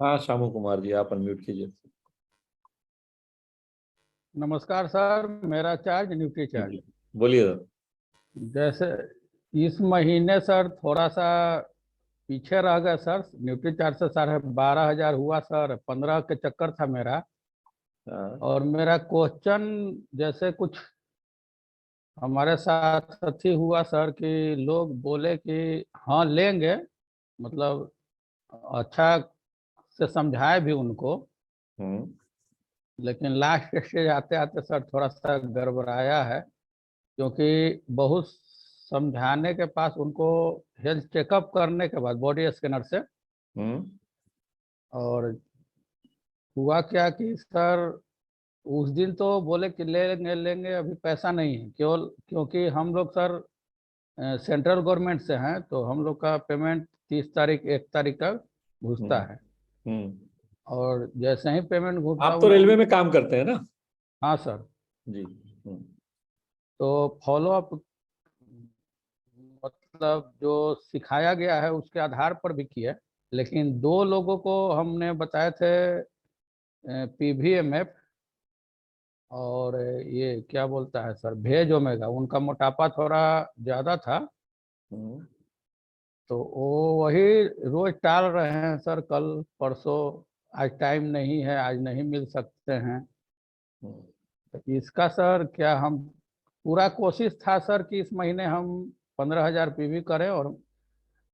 हाँ, शामू कुमार जी, आप अनम्यूट कीजिए। नमस्कार सर, मेरा चार्ज न्यूट्री जी चार्ज। जी, बोलिए सर। जैसे इस महीने सर थोड़ा सा पीछे रह गए सर। न्यूट्री चार्ज से 12,500 हुआ सर, 15 के चक्कर था मेरा। हाँ। और मेरा क्वेश्चन जैसे कुछ हमारे साथ साथी हुआ सर कि लोग बोले कि हाँ लेंगे, मतलब अच्छा से समझाए भी उनको। हम्म। लेकिन लास्ट स्टेज आते आते सर थोड़ा सा गड़बड़ाया है, क्योंकि बहुत समझाने के पास उनको हेल्थ चेकअप करने के बाद बॉडी स्कैनर से हम्म। और हुआ क्या कि सर उस दिन तो बोले कि ले लेंगे लेंगे, अभी पैसा नहीं है। केवल क्योंकि हम लोग सर सेंट्रल गवर्नमेंट से हैं, तो हम लोग का पेमेंट 30 तारीख 1 तारीख तक घुसता हम्म। है। हम्म। और जैसे ही पेमेंट घुसा आप तो उनको। रेलवे में काम करते हैं ना? हाँ सर। जी। तो फॉलो अप मतलब जो सिखाया गया है उसके आधार पर भी किया। लेकिन दो लोगों को हमने बताए थे पीवीएमएफ और ये क्या बोलता है सर, भेज ओमेगा। उनका मोटापा थोड़ा ज़्यादा था, हम्म। तो वो वही रोज टाल रहे हैं सर, कल परसों। आज टाइम नहीं है, आज नहीं मिल सकते हैं। हम्म। तो इसका सर क्या हम पूरा कोशिश था सर कि इस महीने हम 15,000 पीवी करें, और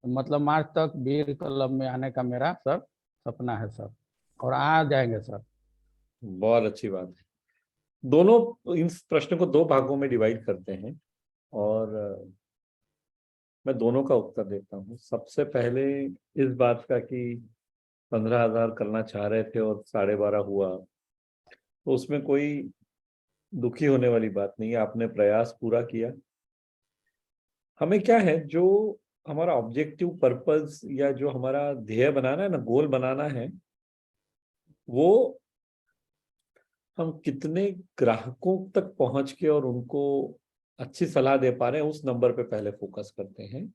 मतलब मार्च तक वीर क्लब में आने का मेरा सर सपना है सर, और आ जाएंगे सर। बहुत अच्छी बात है। दोनों इन प्रश्न को दो भागों में डिवाइड करते हैं, और मैं दोनों का उत्तर देता हूँ। सबसे पहले इस बात का कि 15,000 करना चाह रहे थे और 12.5 हुआ, तो उसमें कोई दुखी होने वाली बात नहीं है। आपने प्रयास पूरा किया। हमें क्या है, जो हमारा ऑब्जेक्टिव पर्पस या जो हमारा ध्येय बनाना है ना, गोल बनाना है, वो हम कितने ग्राहकों तक पहुंच के और उनको अच्छी सलाह दे पा रहे हैं, उस नंबर पे पहले फोकस करते हैं।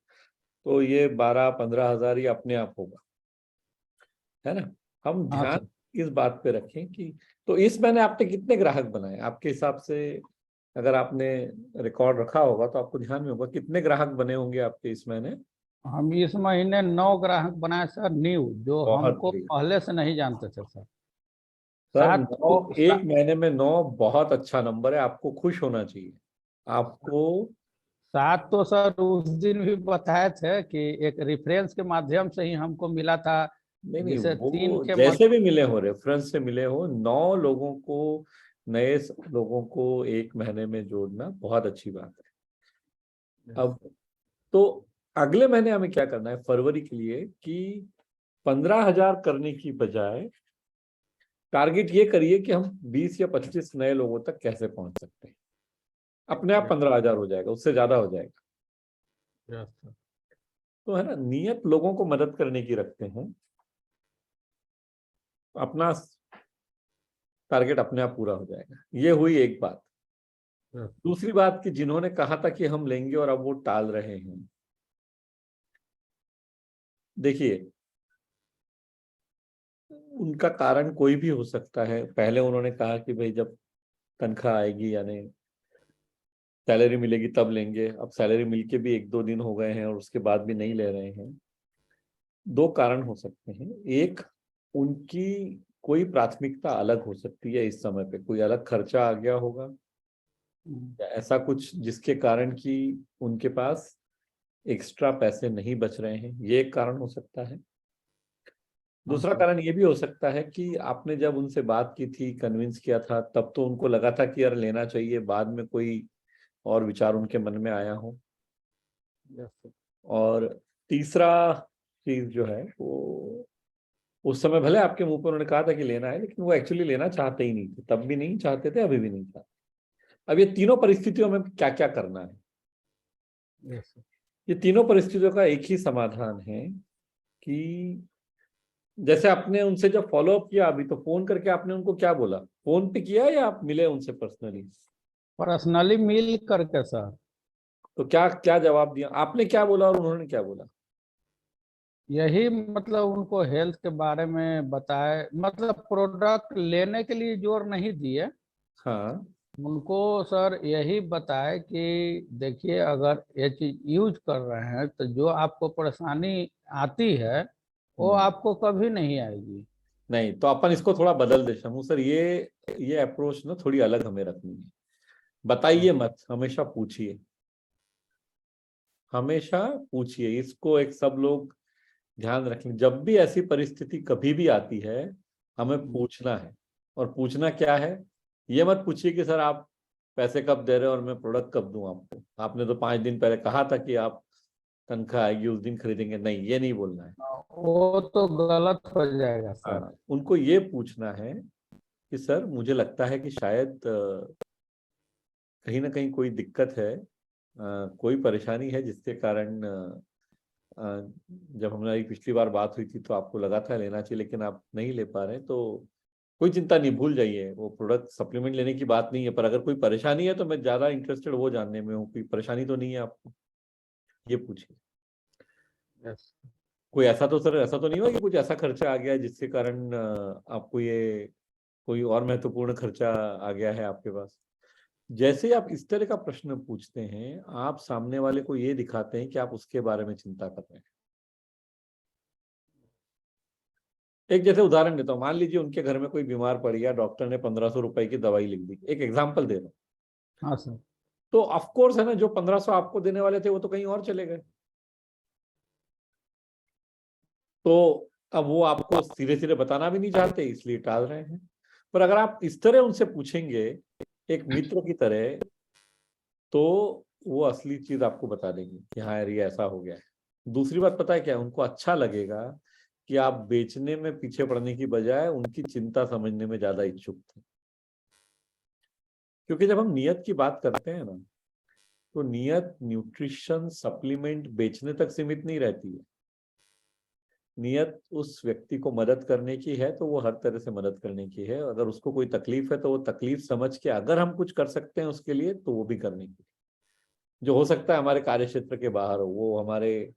तो ये 12-15 हजार ये अपने आप होगा, है ना। हम हाँ ध्यान सर। इस बात पे रखें कि तो इस महीने आपने कितने ग्राहक बनाए आपके हिसाब से? अगर आपने रिकॉर्ड रखा होगा तो आपको ध्यान में होगा कितने ग्राहक बने होंगे आपके इस महीने। हम इस महीने 9 ग्राहक बनाए सर, न्यू, जो बहुत हमको बढ़िया पहले से नहीं जानते थे सर। सर। सात नौ, तो एक महीने में 9 बहुत अच्छा नंबर है, आपको खुश होना चाहिए। आपको सात तो सर उस दिन भी बताए थे कि एक रेफरेंस के माध्यम से ही हमको मिला था। नहीं नहीं, जिसे तीन वो के जैसे भी मिले हो, रेफरेंस से मिले हो, 9 लोगों को, नए लोगों को एक महीने में जोड़ना बहुत अच्छी बात है। अब तो अगले महीने हमें क्या करना है फरवरी के लिए, कि 15,000 करने की बजाय टारगेट ये करिए कि हम 20 या 25 नए लोगों तक कैसे पहुंच सकते हैं। अपने आप 15,000 हो जाएगा, उससे ज्यादा हो जाएगा। Yes sir. तो है ना, नियत लोगों को मदद करने की रखते हैं, अपना टारगेट अपने आप पूरा हो जाएगा। ये हुई एक बात। यस। दूसरी बात कि जिन्होंने कहा था कि हम लेंगे और अब वो टाल रहे हैं, देखिए, उनका कारण कोई भी हो सकता है। पहले उन्होंने कहा कि भाई जब तनख्वाह आएगी, यानी सैलरी मिलेगी तब लेंगे। अब सैलरी मिलके भी 1-2 दिन हो गए हैं और उसके बाद भी नहीं ले रहे हैं। दो कारण हो सकते हैं। एक, उनकी कोई प्राथमिकता अलग हो सकती है, इस समय पे कोई अलग खर्चा आ गया होगा, या ऐसा कुछ जिसके कारण कि उनके पास एक्स्ट्रा पैसे नहीं बच रहे हैं, ये एक कारण हो सकता है। हाँ दूसरा सर। कारण ये भी हो सकता है कि आपने जब उनसे बात की थी, कन्विंस किया था, तब तो उनको लगा था कि यार लेना चाहिए, बाद में कोई और विचार उनके मन में आया हो। Yes sir. और तीसरा चीज जो है वो, उस समय भले आपके मुंह पर उन्होंने कहा था कि लेना है, लेकिन वो एक्चुअली लेना चाहते ही नहीं थे। तब भी नहीं चाहते थे, अभी भी नहीं चाहते। अब ये तीनों परिस्थितियों में क्या क्या करना है, यस सर। ये तीनों परिस्थितियों का एक ही समाधान है कि जैसे आपने उनसे जब फॉलो अप किया, अभी तो फोन करके आपने उनको क्या बोला? फोन पे किया या आप मिले उनसे पर्सनली? पर्सनली मिल करके सर। तो क्या क्या जवाब दिया आपने, क्या बोला और उन्होंने क्या बोला? यही मतलब उनको हेल्थ के बारे में बताए, मतलब प्रोडक्ट लेने के लिए जोर नहीं दिए, हाँ। उनको सर यही बताए कि देखिए अगर ये चीज यूज कर रहे हैं तो जो आपको परेशानी आती है वो हम्म। आपको कभी नहीं आएगी। नहीं तो अपन इसको थोड़ा बदल दे शमू सर, ये अप्रोच ना थोड़ी अलग हमें रखनी है। बताइए मत, हमेशा पूछिए। हमेशा पूछिए, इसको एक सब लोग ध्यान रखें। जब भी ऐसी परिस्थिति कभी भी आती है, हमें पूछना है। और पूछना क्या है, ये मत पूछिए कि सर आप पैसे कब दे रहे हो और मैं प्रोडक्ट कब दूं आपको, आपने तो 5 दिन पहले कहा था कि आप तनख्वाह आएगी उस दिन खरीदेंगे। नहीं, ये नहीं बोलना है। वो तो गलत हो जाएगा सर। हाँ, उनको ये पूछना है कि सर मुझे लगता है कि शायद कहीं ना कहीं कोई दिक्कत है, कोई परेशानी है जिसके कारण जब हमारी पिछली बार बात हुई थी तो आपको लगा था लेना चाहिए लेकिन आप नहीं ले पा रहे हैं, तो कोई चिंता नहीं, भूल जाइए। वो प्रोडक्ट सप्लीमेंट लेने की बात नहीं है, पर अगर कोई परेशानी है तो मैं ज्यादा इंटरेस्टेड वो जानने में हूँ, कोई परेशानी तो नहीं है आपको, ये पूछिए। यस। कोई ऐसा तो सर, ऐसा तो नहीं हुआ कि कुछ ऐसा खर्चा आ गया है जिसके कारण आपको ये कोई और महत्वपूर्ण खर्चा आ गया है आपके पास? जैसे ही आप इस तरह का प्रश्न पूछते हैं, आप सामने वाले को ये दिखाते हैं कि आप उसके बारे में चिंता कर रहे हैं। एक जैसे उदाहरण देता हूँ, मान लीजिए उनके घर में कोई बीमार पड़ गया, डॉक्टर ने 1500 रुपए की दवाई लिख दी, एक एग्जाम्पल दे रहा हूँ। हाँ सर। तो ऑफकोर्स है ना, जो 1500 आपको देने वाले थे वो तो कहीं और चले गए। तो अब वो आपको सीधे सीधे बताना भी नहीं चाहते, इसलिए टाल रहे हैं। पर अगर आप इस तरह उनसे पूछेंगे, एक मित्र की तरह, तो वो असली चीज आपको बता देंगे कि हाँ यार ये ऐसा हो गया है। दूसरी बात पता है क्या है? उनको अच्छा लगेगा कि आप बेचने में पीछे पड़ने की बजाय उनकी चिंता समझने में ज्यादा इच्छुक थे। क्योंकि जब हम नियत की बात करते हैं ना, तो नियत न्यूट्रिशन सप्लीमेंट बेचने तक सीमित नहीं रहती है। नियत उस व्यक्ति को मदद करने की है तो वो हर तरह से मदद करने की है। अगर उसको कोई तकलीफ है तो वो तकलीफ समझ के अगर हम कुछ कर सकते हैं उसके लिए तो वो भी करने की, जो हो सकता है हमारे कार्य क्षेत्र के बाहर हो, वो हमारे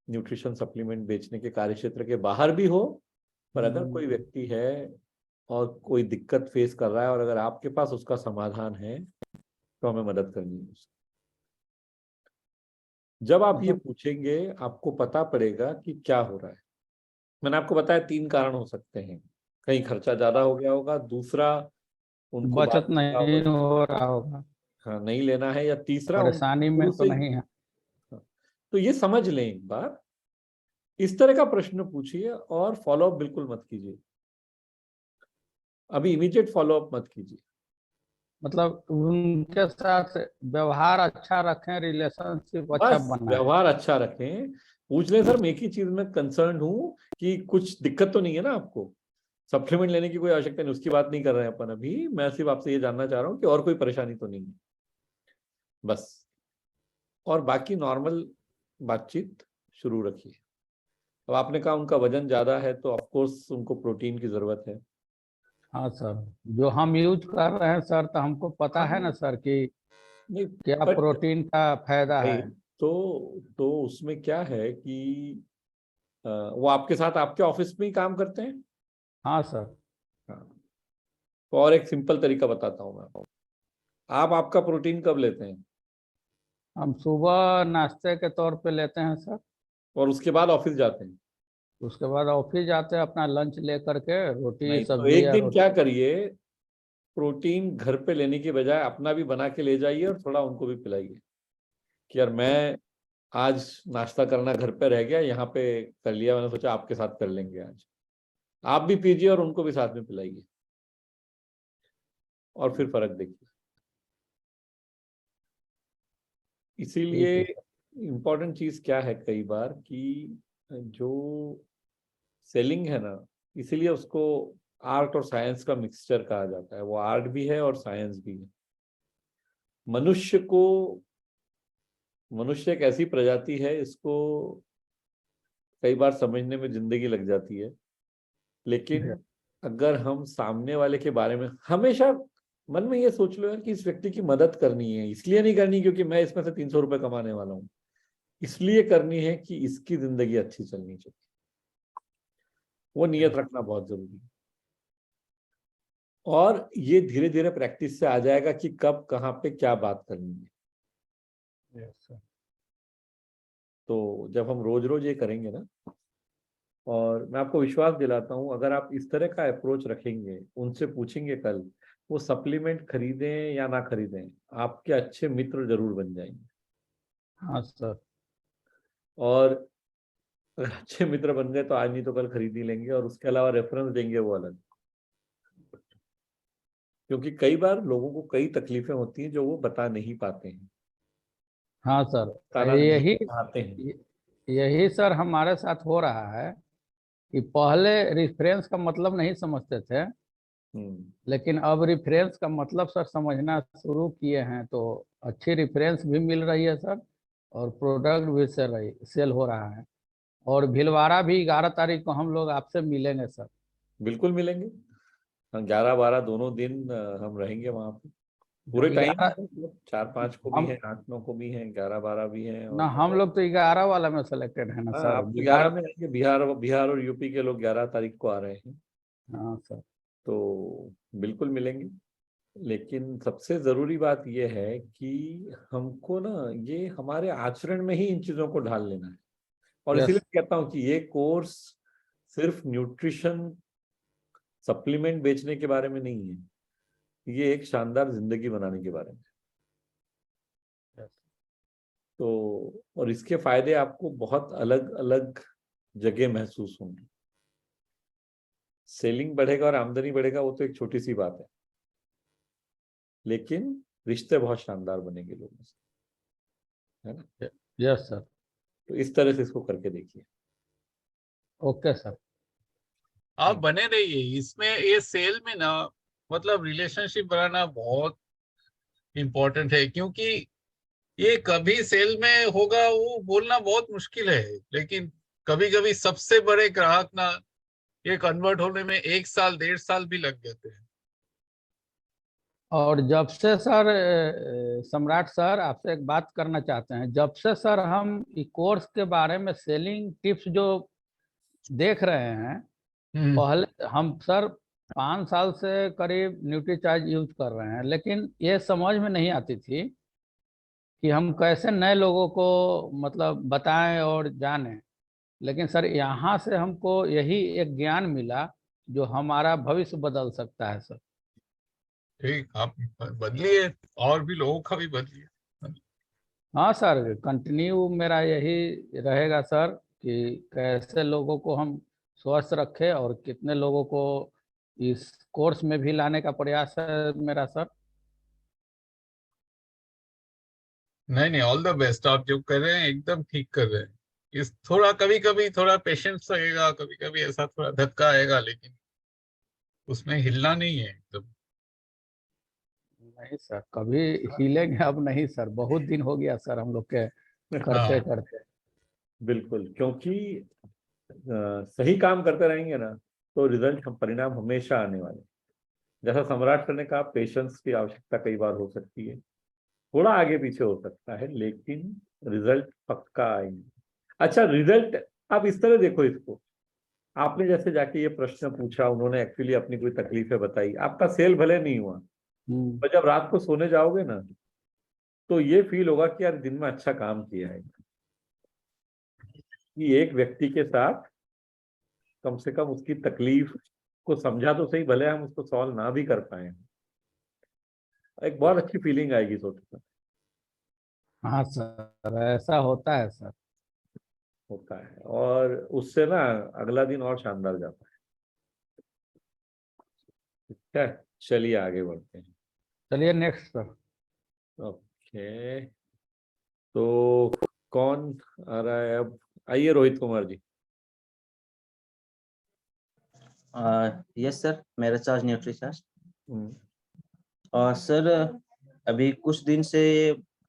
न्यूट्रिशन सप्लीमेंट बेचने के कार्य क्षेत्र के बाहर भी हो। पर अगर कोई व्यक्ति है और कोई दिक्कत फेस कर रहा है और अगर आपके पास उसका समाधान है, तो हमें मदद करनी है उसकी। जब आप ये मतलब पूछेंगे, आपको पता पड़ेगा कि क्या हो रहा है। मैंने आपको बताया 3 कारण हो सकते हैं। कहीं खर्चा ज्यादा हो गया होगा, दूसरा उनको बाद बचत में लगा होगा नहीं कि हो रहा होगा, हाँ नहीं लेना है, या तीसरा उनको परेशानी में शुरू तो से ही। नहीं है। हाँ, तो ये समझ लें एक बार। इस तरह का प्रश्न पूछिए और फॉलोअप बिल्कुल मत कीजिए, अभी इमीडिएट फॉलोअप मत कीजिए। मतलब उनके साथ व्यवहार अच्छा रखें, रिलेशनशिप अच्छा बस बनाए। व्यवहार अच्छा रखें। पूछ लें सर मैं एक ही चीज में कंसर्न हूं कि कुछ दिक्कत तो नहीं है ना आपको, सप्लीमेंट लेने की कोई आवश्यकता नहीं, उसकी बात नहीं कर रहे हैं अपन अभी। मैं सिर्फ आपसे ये जानना चाह रहा हूँ कि और कोई परेशानी तो नहीं है, बस। और बाकी नॉर्मल बातचीत शुरू रखिए। अब आपने कहा उनका वजन ज्यादा है तो ऑफ कोर्स उनको प्रोटीन की जरूरत है। हाँ सर, जो हम यूज कर रहे हैं सर, तो हमको पता है ना हाँ, सर कि नहीं, क्या बट प्रोटीन का फायदा भाई, है। तो उसमें क्या है कि वो आपके साथ आपके ऑफिस में ही काम करते हैं। हाँ सर। हाँ, तो और एक सिंपल तरीका बताता हूँ मैं आपको। आप आपका प्रोटीन कब लेते हैं? हम सुबह नाश्ते के तौर पे लेते हैं सर। और उसके बाद ऑफिस जाते हैं? उसके बाद ऑफिस जाते हैं अपना लंच लेकर के, रोटी नहीं, तो सब्जी एक या दिन रोटी। क्या करिए, प्रोटीन घर पे लेने की बजाय अपना भी बना के ले जाइए और थोड़ा उनको भी पिलाइए कि यार मैं आज नाश्ता करना घर पे रह गया, यहाँ पे कर लिया, मैंने सोचा आपके साथ कर लेंगे आज। आप भी पीजिए और उनको भी साथ में पिलाइए, और फिर फर्क देखिए। इसीलिए ठीक है। इम्पोर्टेंट चीज क्या है कई बार कि जो सेलिंग है ना, इसीलिए उसको आर्ट और साइंस का मिक्सचर कहा जाता है। वो आर्ट भी है और साइंस भी है। मनुष्य को, मनुष्य एक ऐसी प्रजाति है, इसको कई बार समझने में जिंदगी लग जाती है। लेकिन अगर हम सामने वाले के बारे में हमेशा मन में ये सोच लो यार कि इस व्यक्ति की मदद करनी है, इसलिए नहीं करनी क्योंकि मैं इसमें से 300 रुपए कमाने वाला हूँ, इसलिए करनी है कि इसकी जिंदगी अच्छी चलनी चाहिए। वो नियत रखना बहुत जरूरी है। और ये धीरे धीरे प्रैक्टिस से आ जाएगा कि कब कहाँ पे क्या बात करनी है। Yes sir. तो जब हम रोज रोज ये करेंगे ना, और मैं आपको विश्वास दिलाता हूँ, अगर आप इस तरह का अप्रोच रखेंगे, उनसे पूछेंगे कल वो सप्लीमेंट खरीदें या ना खरीदें, आपके अच्छे मित्र जरूर बन जाएंगे। हाँ सर। और अगर अच्छे मित्र बन गए तो आज नहीं तो कल खरीद ही लेंगे, और उसके अलावा रेफरेंस देंगे वो अलग। क्योंकि कई बार लोगों को कई तकलीफें होती हैं जो वो बता नहीं पाते हैं, हाँ सर, बताना नहीं यही चाहते हैं। यही सर हमारे साथ हो रहा है कि पहले रेफरेंस का मतलब नहीं समझते थे, हम्म। लेकिन अब रेफरेंस का मतलब सर समझना शुरू किए हैं, तो अच्छी रेफरेंस भी मिल रही है सर, और प्रोडक्ट भी सेल हो रहा है। और भीलवाड़ा भी 11 तारीख को हम लोग आपसे मिलेंगे सर। बिल्कुल मिलेंगे। हम 11-12 दोनों दिन हम रहेंगे वहां पे, पूरे टाइम। 11 मतलब 4-5 को भी हम है, 8-9 को भी है, 11-12 भी है। ना, और हम लोग तो 11 वाला में सेलेक्टेड है ना हाँ, सर, आप तो 11 बिहार। में रहेंगे। बिहार बिहार और यूपी के लोग 11 तारीख को आ रहे हैं। हाँ सर। तो बिल्कुल मिलेंगे। लेकिन सबसे जरूरी बात यह है कि हमको ना ये हमारे आचरण में ही इन चीजों को ढाल लेना है। और यस। इसीलिए कहता हूँ कि ये कोर्स सिर्फ न्यूट्रिशन सप्लीमेंट बेचने के बारे में नहीं है, ये एक शानदार जिंदगी बनाने के बारे में। यस। तो और इसके फायदे आपको बहुत अलग अलग जगह महसूस होंगे। सेलिंग बढ़ेगा और आमदनी बढ़ेगा, वो तो एक छोटी सी बात है, लेकिन रिश्ते बहुत शानदार बनेंगे लोगों से, है ना। Yes sir. तो इस तरह से इसको करके देखिए। Okay sir. आप बने रहिए इसमें। ये सेल में ना मतलब रिलेशनशिप बनाना बहुत इम्पोर्टेंट है, क्योंकि ये कभी सेल में होगा वो बोलना बहुत मुश्किल है, लेकिन कभी कभी सबसे बड़े ग्राहक ना ये कन्वर्ट होने में 1 साल 1.5 साल भी लग जाते हैं। और जब से सर सम्राट सर आपसे एक बात करना चाहते हैं, जब से सर हम ई कोर्स के बारे में सेलिंग टिप्स जो देख रहे हैं, पहले हम सर 5 साल से करीब न्यूट्रीचार्ज यूज कर रहे हैं, लेकिन ये समझ में नहीं आती थी कि हम कैसे नए लोगों को मतलब बताएं और जानें। लेकिन सर यहाँ से हमको यही एक ज्ञान मिला जो हमारा भविष्य बदल सकता है सर। ठीक, आप बदलिए और भी लोगों का भी बदलिए। हाँ सर, कंटिन्यू मेरा यही रहेगा सर कि कैसे लोगों को हम स्वस्थ रखें और कितने लोगों को इस कोर्स में भी लाने का प्रयास है मेरा सर। नहीं नहीं, ऑल द बेस्ट। आप जो कर रहे हैं एकदम ठीक कर रहे हैं। इस थोड़ा कभी कभी थोड़ा पेशेंस लगेगा, कभी कभी ऐसा थोड़ा धक्का आएगा, लेकिन उसमें हिलना नहीं है एकदम। नहीं सर, कभी हिलेंगे अब नहीं सर, बहुत दिन हो गया सर हम लोग के करते हाँ करते। बिल्कुल, क्योंकि सही काम करते रहेंगे ना, तो रिजल्ट परिणाम हमेशा आने वाले। जैसा सम्राट सर ने कहा, पेशेंस की आवश्यकता कई बार हो सकती है, थोड़ा आगे पीछे हो सकता है, लेकिन रिजल्ट पक्का आएंगे। अच्छा, रिजल्ट आप इस तरह देखो इसको। आपने जैसे जाके ये प्रश्न पूछा, उन्होंने एक्चुअली अपनी कोई तकलीफें बताई, आपका सेल भले नहीं हुआ, हम्म। पर जब रात को सोने जाओगे ना, तो ये फील होगा कि यार दिन में अच्छा काम किया है, कि एक व्यक्ति के साथ कम से कम उसकी तकलीफ को समझा तो सही, भले हम उसको सॉल्व ना भी कर पाए, एक बहुत अच्छी फीलिंग आएगी सोचकर। हाँ सर, ऐसा होता है सर। होता है, और उससे ना अगला दिन और शानदार जाता है। ठीक है, चलिए आगे बढ़ते हैं। चलिए नेक्स्ट सर। ओके, तो कौन आ रहा है अब? आइए रोहित कुमार जी। यस सर, मेरा चार्ज न्यूट्रीचार्ज। हम्म। सर अभी कुछ दिन से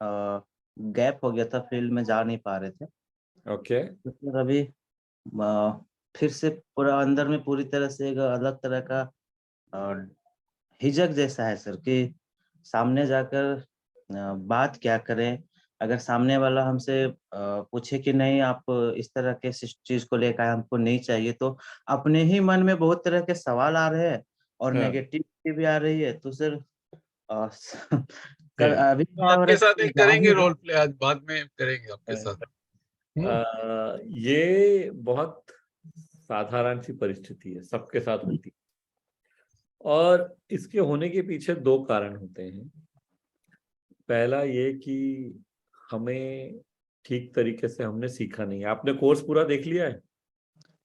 गैप हो गया था, फील्ड में जा नहीं पा रहे थे। ओके। तो सर अभी फिर से पूरा अंदर में पूरी तरह से एक अलग तरह का अ, हिचक जैसा है सर, कि सामने जाकर बात क्या करें, अगर सामने वाला हमसे पूछे कि नहीं आप इस तरह के चीज को लेकर आए, हमको नहीं चाहिए, तो अपने ही मन में बहुत तरह के सवाल आ रहे हैं और हाँ। नेगेटिविटी भी आ रही है। तो सर है। अभी तो क्या हो रहा आपके है साथ कि एक करेंगे जाहिर रोल प्ले, आज बाद में करेंगे आपके साथ। ये बहुत साधारण सी परिस्थिति है, सबके साथ होती है, और इसके होने के पीछे दो कारण होते हैं। पहला ये कि हमें ठीक तरीके से हमने सीखा नहीं है। आपने कोर्स पूरा देख लिया है?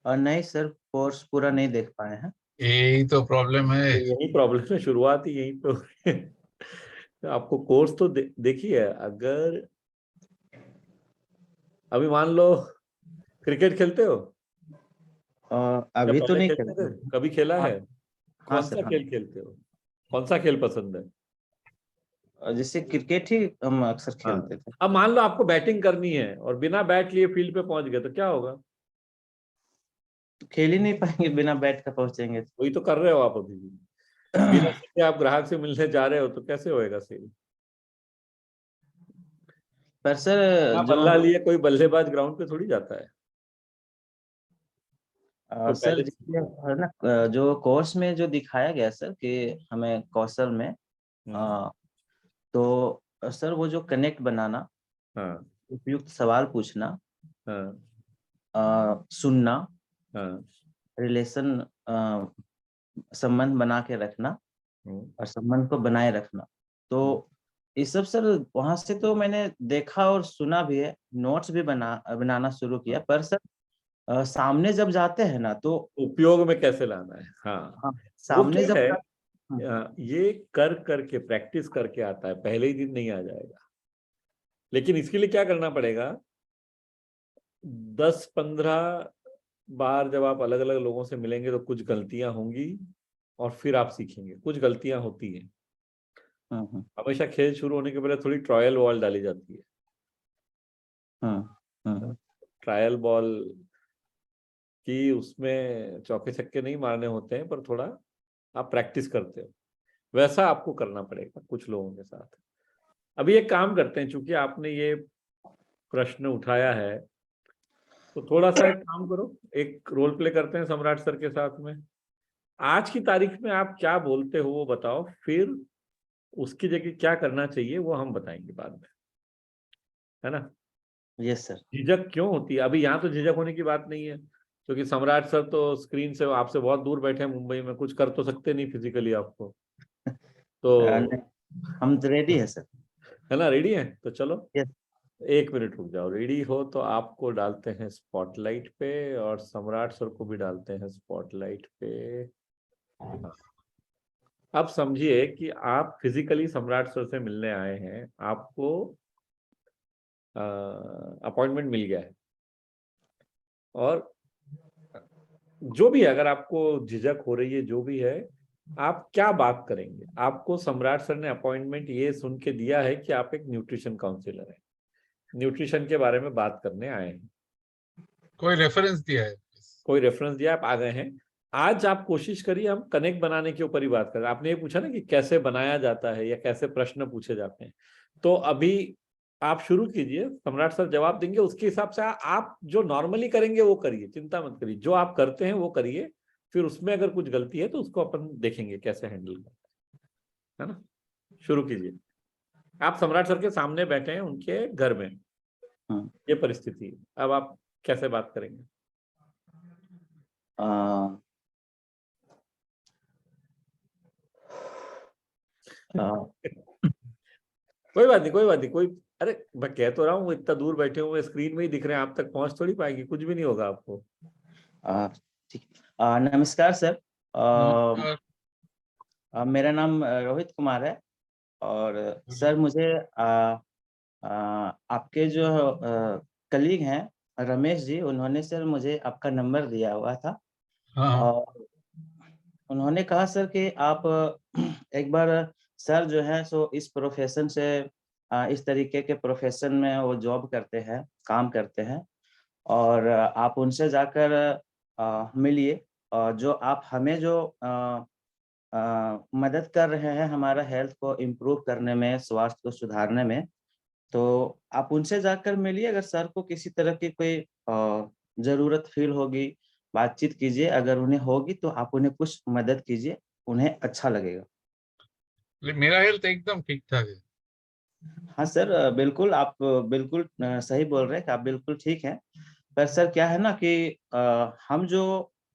और नहीं सर, कोर्स पूरा नहीं देख पाए हैं। यही तो प्रॉब्लम है। तो यही प्रॉब्लम है, शुरुआत ही यहीं पे हो रही है। तो आपको कोर्स तो देखिए। अगर अभी मान लो क्रिकेट खेलते हो या अभी तो पहले नहीं खेलते खेलते थे, हैं। कभी खेला हाँ है? हाँ कौन सा सर, हाँ। खेल खेलते हो? कौन सा खेल पसंद है? और जैसे क्रिकेट ही हम अक्सर खेलते हाँ। थे। अब मान लो आपको बैटिंग करनी है और बिना बैट लिए फील्ड पे पहुंच गए तो क्या होगा? खेल ही नहीं पाएंगे बिना बैट का पहुंचेंगे तो। वही तो कर रहे हो आप अभी भी। बिना सीखे आप ग्राहक से मिलने जा रहे हो तो कैसे होएगा सेल? पर सर आप जो बल्ला लिए कोई बल्लेबाज ग्राउंड पे थोड़ी जाता है। तो सर पहले जैसे सीखो। है ना, जो कोर्स में जो दिखाया गया सर कि हमें कौशल में हम्म। तो सर वो जो कनेक्ट बनाना, हाँ उपयुक्त सवाल पूछना, हाँ सुनना, हाँ। रिलेशन संबंध बना के रखना हम्म, और संबंध को बनाए रखना, हम्म। तो ये सब सर वहां से तो मैंने देखा और सुना भी है, नोट्स भी बनाना शुरू किया। पर सर सामने जब जाते हैं ना तो उपयोग में कैसे लाना है? हाँ। हाँ, वो सामने क्या जब है, हम्म, ये कर करके प्रैक्टिस करके आता है, पहले ही दिन नहीं आ जाएगा। लेकिन इसके लिए क्या करना पड़ेगा? 10-15 बार जब आप अलग अलग लोगों से मिलेंगे तो कुछ गलतियां होंगी और फिर आप सीखेंगे। कुछ गलतियां होती हैं। हम्म, हमेशा खेल शुरू होने के पहले थोड़ी ट्रायल बॉल डाली जाती हम्म, है। हम्म, ट्रायल बॉल कि उसमें चौके छक्के नहीं मारने होते हैं, पर थोड़ा आप प्रैक्टिस करते हो। वैसा आपको करना पड़ेगा कुछ लोगों के साथ। अभी एक काम करते हैं, चूंकि आपने ये प्रश्न उठाया है, तो थोड़ा सा एक काम करो, एक रोल प्ले करते हैं सम्राट सर के साथ में। आज की तारीख में आप क्या बोलते हो वो बताओ, फिर उसकी जगह क्या करना चाहिए वो हम बताएंगे बाद में, है ना? Yes sir. झिझक क्यों होती है? अभी यहाँ तो झिझक होने की बात नहीं है, क्योंकि सम्राट सर तो स्क्रीन से आपसे बहुत दूर बैठे हैं मुंबई में, कुछ कर तो सकते नहीं फिजिकली आपको। तो हम तो रेडी है सर। है ना, रेडी है तो चलो। यस। 1 मिनट रुक जाओ। रेडी हो तो आपको डालते हैं स्पॉटलाइट पे, और सम्राट सर को भी डालते हैं स्पॉटलाइट पे। हाँ। अब समझिए कि आप फिजिकली सम्राट सर से मिलने आए हैं, आपको अपॉइंटमेंट मिल गया है, और जो भी है, अगर आपको झिझक हो रही है जो भी है, आप क्या बात करेंगे? आपको सम्राट सर ने अपॉइंटमेंट ये सुन के दिया है कि आप एक न्यूट्रिशन काउंसलर हैं, न्यूट्रिशन के बारे में बात करने आए हैं, कोई रेफरेंस दिया है? कोई रेफरेंस दिया, आप आ गए हैं। आज आप कोशिश करिए हम कनेक्ट बनाने के ऊपर ही बात करें। आपने ये पूछा ना कि कैसे बनाया जाता है या कैसे प्रश्न पूछे जाते हैं, तो अभी आप शुरू कीजिए, सम्राट सर जवाब देंगे, उसके हिसाब से आप जो नॉर्मली करेंगे वो करिए, चिंता मत करिए, जो आप करते हैं वो करिए। फिर उसमें अगर कुछ गलती है तो उसको अपन देखेंगे कैसे हैंडल करते हैं, है ना? शुरू कीजिए। आप सम्राट सर के सामने बैठे हैं उनके घर में, हम्म, ये परिस्थिति है। अब आप कैसे बात करेंगे? आ, आ, कोई बात नहीं, कोई बात नहीं, कोई, अरे मैं कह तो रहा हूँ, इतना दूर बैठे हुए स्क्रीन में ही दिख रहे हैं, आप तक पहुंच थोड़ी पाएगी, कुछ भी नहीं होगा आपको। ठीक। नमस्कार सर। नमस्कार। मेरा नाम रोहित कुमार है। और सर मुझे आपके जो कलीग हैं रमेश जी, उन्होंने सर मुझे आपका नंबर दिया हुआ था। हाँ हाँ। और उन्होंने कहा सर कि आप एक बार सर जो है सो इस प्रोफेशन से इस तरीके के प्रोफेशन में वो जॉब करते हैं, काम करते हैं, और आप उनसे जाकर मिलिए। और जो आप हमें जो मदद कर रहे हैं हमारा हेल्थ को इम्प्रूव करने में, स्वास्थ्य को सुधारने में, तो आप उनसे जाकर मिलिए, अगर सर को किसी तरह की कोई जरूरत फील होगी, बातचीत कीजिए, अगर उन्हें होगी तो आप उन्हें कुछ मदद कीजिए, उन्हें अच्छा लगेगा। मेरा हेल्थ एकदम ठीक ठाक है। हाँ सर, बिल्कुल आप बिल्कुल सही बोल रहे हैं कि आप बिल्कुल ठीक हैं। पर सर क्या है ना कि हम जो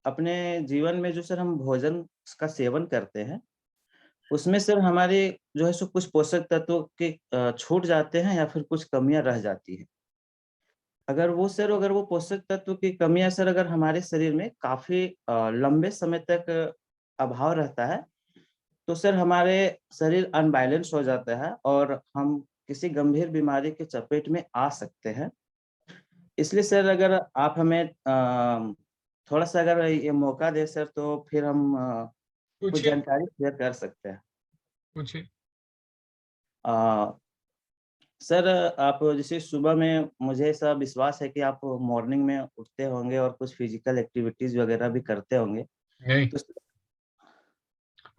अपने जीवन में जो सर हम भोजन का सेवन करते हैं, उसमें सर हमारे जो है सो कुछ पोषक तत्व के छूट जाते हैं या फिर कुछ कमियां रह जाती है। अगर वो पोषक तत्व की कमियां सर अगर हमारे शरीर में काफी लंबे समय तक अभाव रहता है, तो सर हमारे शरीर अनबैलेंस हो जाता है और हम किसी गंभीर बीमारी के चपेट में आ सकते हैं। इसलिए सर अगर आप हमें थोड़ा सा अगर ये मौका दे सर, तो फिर हम कुछ पूछिए जानकारी शेयर कर सकते हैं। पूछिए। अ, सर आप जैसे सुबह में मुझे ऐसा विश्वास है कि आप मॉर्निंग में उठते होंगे और कुछ फिजिकल एक्टिविटीज वगैरह भी करते होंगे। नहीं, तो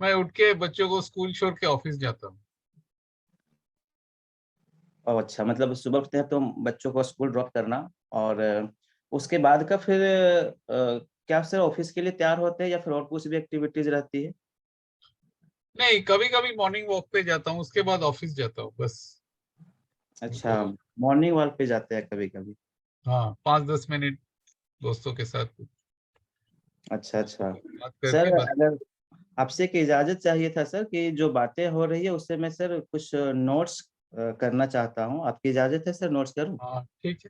मैं उठ के बच्चों को स्कूल छोड़ के ऑफिस जाता हूँ। अच्छा, मतलब सुबह उठते हैं तो बच्चों को स्कूल ड्रॉप करना, और उसके बाद का फिर क्या सर ऑफिस के लिए तैयार होते हैं या फिर और कुछ भी एक्टिविटीज रहती है? नहीं, कभी कभी मॉर्निंग वॉक पे जाता हूँ, उसके बाद ऑफिस जाता हूँ बस। अच्छा, तो मॉर्निंग वॉक पे जाते हैं कभी कभी। हाँ, 5-10 मिनट दोस्तों के साथ अच्छा अच्छा। बात सर करके बस। अगर आपसे एक इजाजत चाहिए था सर, कि जो बातें हो रही है उससे मैं सर कुछ नोट्स करना चाहता हूँ, आपकी इजाजत है सर नोट्स करूँ? हाँ ठीक है।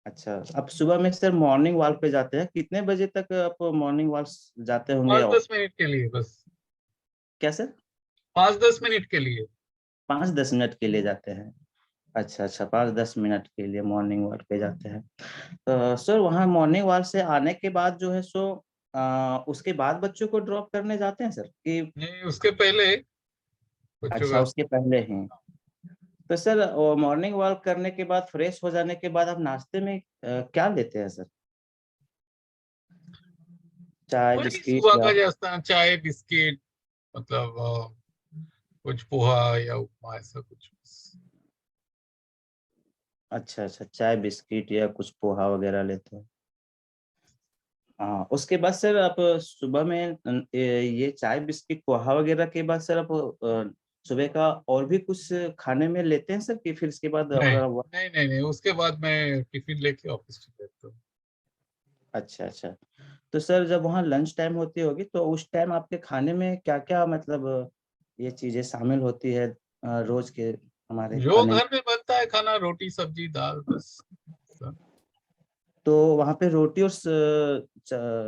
अच्छा, आप सुबह में सर मॉर्निंग वॉक पे जाते हैं, कितने बजे तक आप मॉर्निंग वॉक जाते होंगे? 5-10 मिनट के लिए बस। क्या सर? 5-10 मिनट के लिए। 5-10 मिनट के लिए जाते हैं? अच्छा अच्छा, 5-10 मिनट के लिए मॉर्निंग वॉक पे जाते हैं। सर वहाँ मॉर्निंग वॉक से आने के बाद जो है सो उसके बाद बच्चों को ड्रॉप करने जाते हैं सर कि? नहीं, उसके पहले बच्चों अच्छा, का। उसके पहले ही। तो सर मॉर्निंग वॉक करने के बाद फ्रेश हो जाने के बाद आप नाश्ते में क्या लेते हैं सर? चाय, वही बिस्किट सुबह या? का जैसा चाय बिस्किट, मतलब कुछ पोहा या उपमा, ऐसा कुछ। अच्छा अच्छा, चाय बिस्किट या कुछ पोहा वगैरह लेते हैं। हाँ, उसके बाद सर आप सुबह में ये चाय बिस्किट पोहा वगैरह के बाद सर आप सुबह का और भी कुछ खाने में लेते हैं सर, कि फिर इसके बाद नहीं अगर नहीं नहीं नहीं, उसके बाद मैं टिफिन लेके ऑफिस चले जाता हूँ। अच्छा अच्छा। तो सर जब वहाँ लंच टाइम होती होगी तो उस टाइम आपके खाने में क्या क्या मतलब ये चीजें शामिल होती है रोज के हमारे जो खाने में? घर में बनता है खाना, रोटी सब्जी दाल बस। तो वहाँ पे रोटी और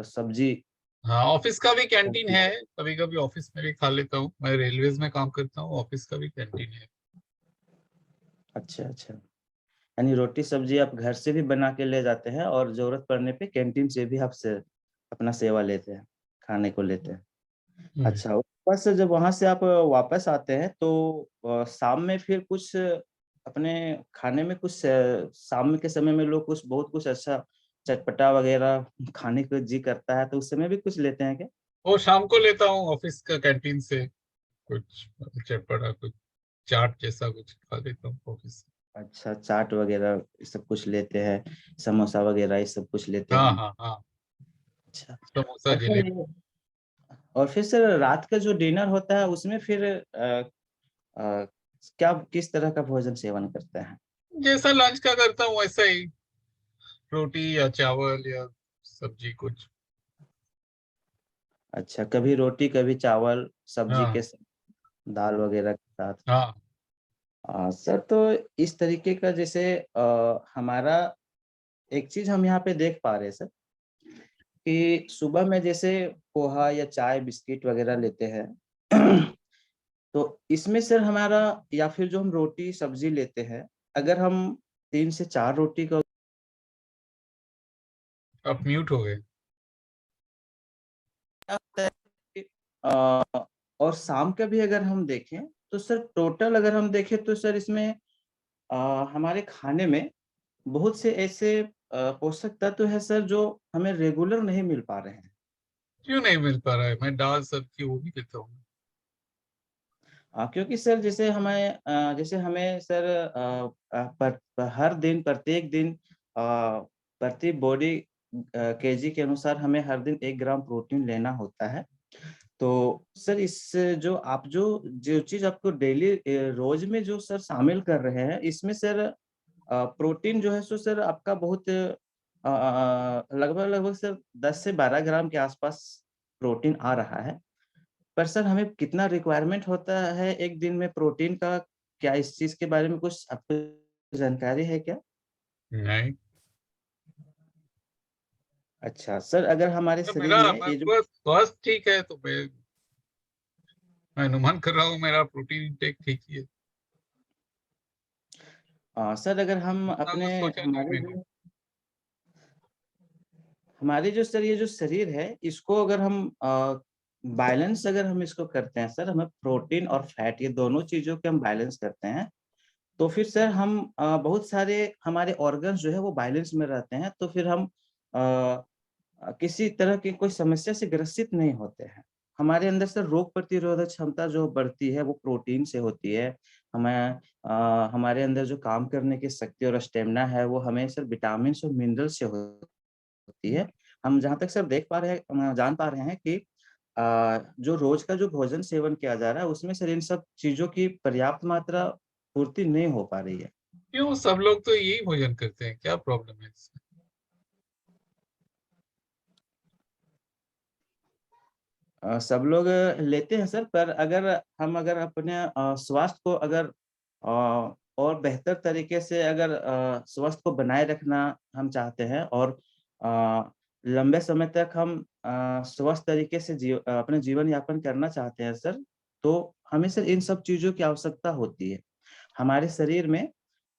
सब्जी? हाँ, ऑफिस का भी कैंटीन है, कभी कभी ऑफिस में भी खा लेता हूँ। मैं रेलवेज में काम करता हूँ, ऑफिस का भी कैंटीन है। अच्छा अच्छा, यानी रोटी सब्जी आप घर से भी बना के ले जाते हैं और जरूरत पड़ने पे कैंटीन से भी आप से अपना सेवा लेते हैं, खाने को लेते हैं। अच्छा, ऊपर से जब वहां से आप वापस आते हैं तो शाम में फिर कुछ अपने खाने में कुछ शाम के समय में लोग कुछ बहुत कुछ अच्छा चटपटा वगैरह खाने को जी करता है, तो उस समय भी कुछ लेते हैं क्या? वो शाम को लेता हूँ ऑफिस का कैंटीन से, कुछ चटपटा, कुछ चाट जैसा कुछ खा लेता हूँ ऑफिस से। अच्छा, चाट वगैरह ये सब कुछ लेते हैं, समोसा वगैरह ये सब कुछ लेते हाँ हैं? हाँ हाँ, अच्छा। समोसा और जलेबी। फिर सर रात का जो डिनर होता है उसमें फिर क्या किस तरह का भोजन सेवन करते हैं? जैसा लंच का करता हूँ वैसा ही, रोटी या चावल या सब्जी कुछ। अच्छा, कभी रोटी कभी चावल सब्जी के हाँ साथ, दाल वगैरह के साथ। हाँ। सर तो इस तरीके का जैसे हमारा एक चीज हम यहाँ पे देख पा रहे हैं सर, कि सुबह में जैसे पोहा या चाय बिस्किट वगैरह लेते हैं तो इसमें सर हमारा, या फिर जो हम रोटी सब्जी लेते हैं, अगर हम 3 से 4 रोटी का आप म्यूट हो गए। होता है कि, और शाम का भी अगर हम देखें तो सर टोटल अगर हम देखें तो सर इसमें हमारे खाने में बहुत से ऐसे पोषक तत्व है सर जो हमें रेगुलर नहीं मिल पा रहे हैं। क्यों नहीं मिल पा रहा है? मैं दाल सब्जी वो भी लेता हूँ। क्योंकि सर जैसे हमें सर हर दिन प्रत्येक दिन प्रति बॉडी केजी के अनुसार हमें हर दिन 1 ग्राम प्रोटीन लेना होता है। तो सर इस जो चीज आपको डेली रोज में जो सर शामिल कर रहे हैं, इसमें सर प्रोटीन जो है सो सर आपका बहुत लगभग लगभग सर 10 से 12 ग्राम के आसपास प्रोटीन आ रहा है। पर सर हमें कितना रिक्वायरमेंट होता है एक दिन में प्रोटीन का, क्या इस चीज के बारे में कुछ आपको जानकारी है क्या? नहीं, अच्छा सर, अगर हमारे तो शरीर मेरा में ये जो मेरा स्वास्थ्य ठीक है, तो मैं अनुमान कर रहा हूँ मेरा प्रोटीन इंटेक ठीक ही है। सर अगर हम इतना अपने कुछ सोचा नहीं मैंने। हमारे जो सर ये जो शरीर है, इसको अगर हम बैलेंस अगर हम इसको करते हैं सर, हमें प्रोटीन और फैट ये दोनों चीजों के हम बैलेंस करते हैं, तो फिर सर हम बहुत सारे हमारे ऑर्गन्स जो है वो बैलेंस में रहते हैं, तो फिर हम किसी तरह की कोई समस्या से ग्रसित नहीं होते हैं। हमारे अंदर सर रोग प्रतिरोधक क्षमता जो बढ़ती है वो प्रोटीन से होती है। हमें हमारे अंदर जो काम करने की शक्ति और स्टेमिना है वो हमें सर विटामिन और मिनरल से होती है। हम जहाँ तक सर जान पा रहे हैं कि जो रोज का जो भोजन सेवन किया जा रहा है उसमें सर इन सब चीजों की पर्याप्त मात्रा पूर्ति नहीं हो पा रही है। क्यों, सब लोग तो यही भोजन करते हैं, क्या प्रॉब्लम है इसमें? सब लोग लेते हैं सर, पर अगर अपने स्वास्थ्य को अगर और बेहतर तरीके से अगर स्वास्थ्य को बनाए रखना हम चाहते हैं, और लंबे समय तक हम स्वस्थ तरीके से अपने जीवन यापन करना चाहते हैं सर, तो हमें सर इन सब चीजों की आवश्यकता होती है। हमारे शरीर में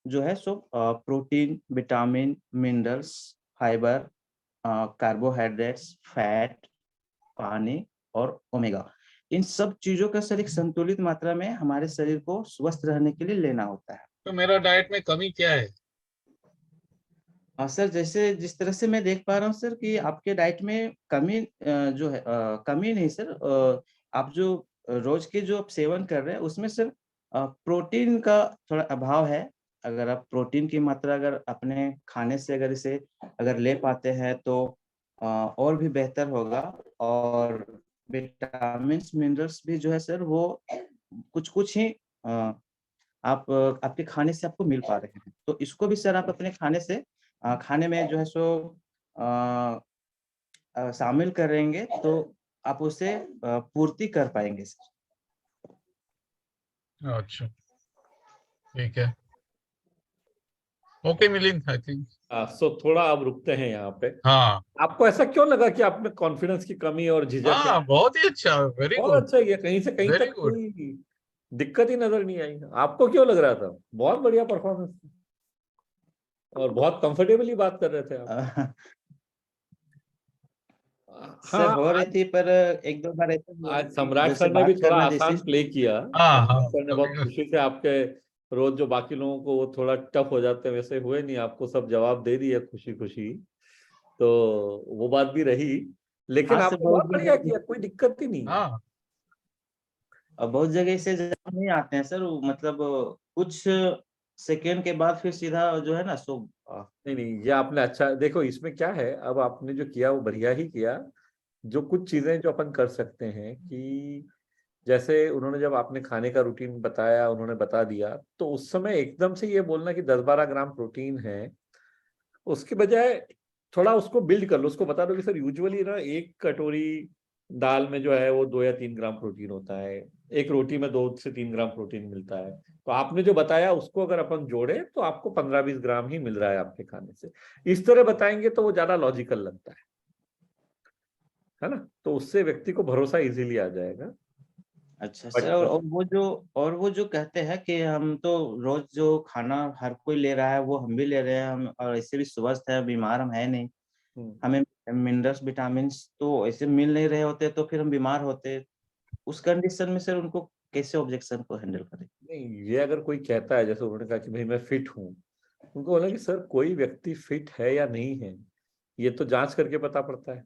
जो है so protein, vitamin, minerals, fibre, carbohydrates, fat, पानी और ओमेगा, इन सब चीजों का सर एक संतुलित मात्रा में हमारे शरीर को स्वस्थ रहने के लिए लेना होता है। तो मेरा डाइट में कमी क्या है? सर जैसे जिस तरह से मैं देख पा रहा हूँ सर कि आपके डाइट में कमी जो है कमी नहीं सर, आप जो रोज के जो आप सेवन कर रहे हैं उसमें सर प्रोटीन का थोड़ा अभाव है। अगर आप प्रोटीन की मात्रा अगर अपने खाने से अगर ले पाते हैं तो और भी बेहतर होगा। और विटामिन मिनरल्स भी जो है सर वो कुछ कुछ ही आपके खाने से आपको मिल पा रहे हैं, तो इसको भी सर आप अपने खाने में जो है सो शामिल करेंगे तो आप उसे पूर्ति कर पाएंगे सर। अच्छा, ठीक है। Okay Milind, I think. So थोड़ा अब रुकते हैं यहाँ पे। हाँ आपको ऐसा क्यों लगा कि आप में कॉन्फिडेंस की कमी और झिझक है? हाँ, बहुत ही अच्छा, वेरी बहुत गुड, अच्छा ही है, कहीं से कहीं वेरी तक गुड। कोई दिक्कत ही नजर नहीं आई। आपको क्यों लग रहा था? बहुत बढ़िया परफॉर्मेंस, और बहुत कंफर्टेबली बात कर रहे थे आप। सर हाँ, हो रही आज थी, पर एक दो बार ऐसा हुआ आज कि सम्राट जैसे सर ने भी बात थोड़ा करना जैसे। आसान प्ले किया। हाँ हाँ, सम्राट सर ने बहुत कभी खुशी से आपके, रोज जो बाकी लोगों को वो थोड़ा टफ हो जाते हैं वैसे हुए नहीं, आपको सब जवाब दे दिए खुशी खुशी, तो वो बात भी रही। लेकिन हाँ सर, आपने बहुत बढ़िया किया, कोई दिक्कत ही नहीं है। हाँ। बहुत जगह से जवाब नहीं आते हैं सर, वो मतलब कुछ सेकेंड के बाद फिर सीधा जो है ना सो नहीं नहीं, ये आपने अच्छा, देखो इसमें क्या है, अब आपने जो किया वो बढ़िया ही किया। जो कुछ चीजें जो अपन कर सकते हैं कि जैसे उन्होंने जब आपने खाने का रूटीन बताया, उन्होंने बता दिया, तो उस समय एकदम से ये बोलना कि 10-12 ग्राम प्रोटीन है, उसके बजाय थोड़ा उसको बिल्ड कर लो। उसको बता दो कि सर यूजुअली ना एक कटोरी दाल में जो है वो 2 या 3 ग्राम प्रोटीन होता है, एक रोटी में 2 से 3 ग्राम प्रोटीन मिलता है। तो आपने जो बताया उसको अगर अपन जोड़े तो आपको 15-20 ग्राम ही मिल रहा है आपके खाने से। इस तरह बताएंगे तो वो ज्यादा लॉजिकल लगता है ना, तो उससे व्यक्ति को भरोसा इजीली आ जाएगा। अच्छा सर, बट और वो जो कहते हैं कि हम तो रोज जो खाना हर कोई ले रहा है वो हम भी ले रहे हैं, हम और ऐसे भी स्वस्थ है, बीमार हम है नहीं, हमें मिनरल्स विटामिन तो ऐसे मिल नहीं रहे होते तो फिर हम बीमार होते। उस कंडीशन में सर उनको कैसे ऑब्जेक्शन को हैंडल करें? नहीं, ये अगर कोई कहता है, जैसे उन्होंने कहा कि भाई मैं फिट हूँ, उनको बोला कि सर कोई व्यक्ति फिट है या नहीं है ये तो जांच करके पता पड़ता है।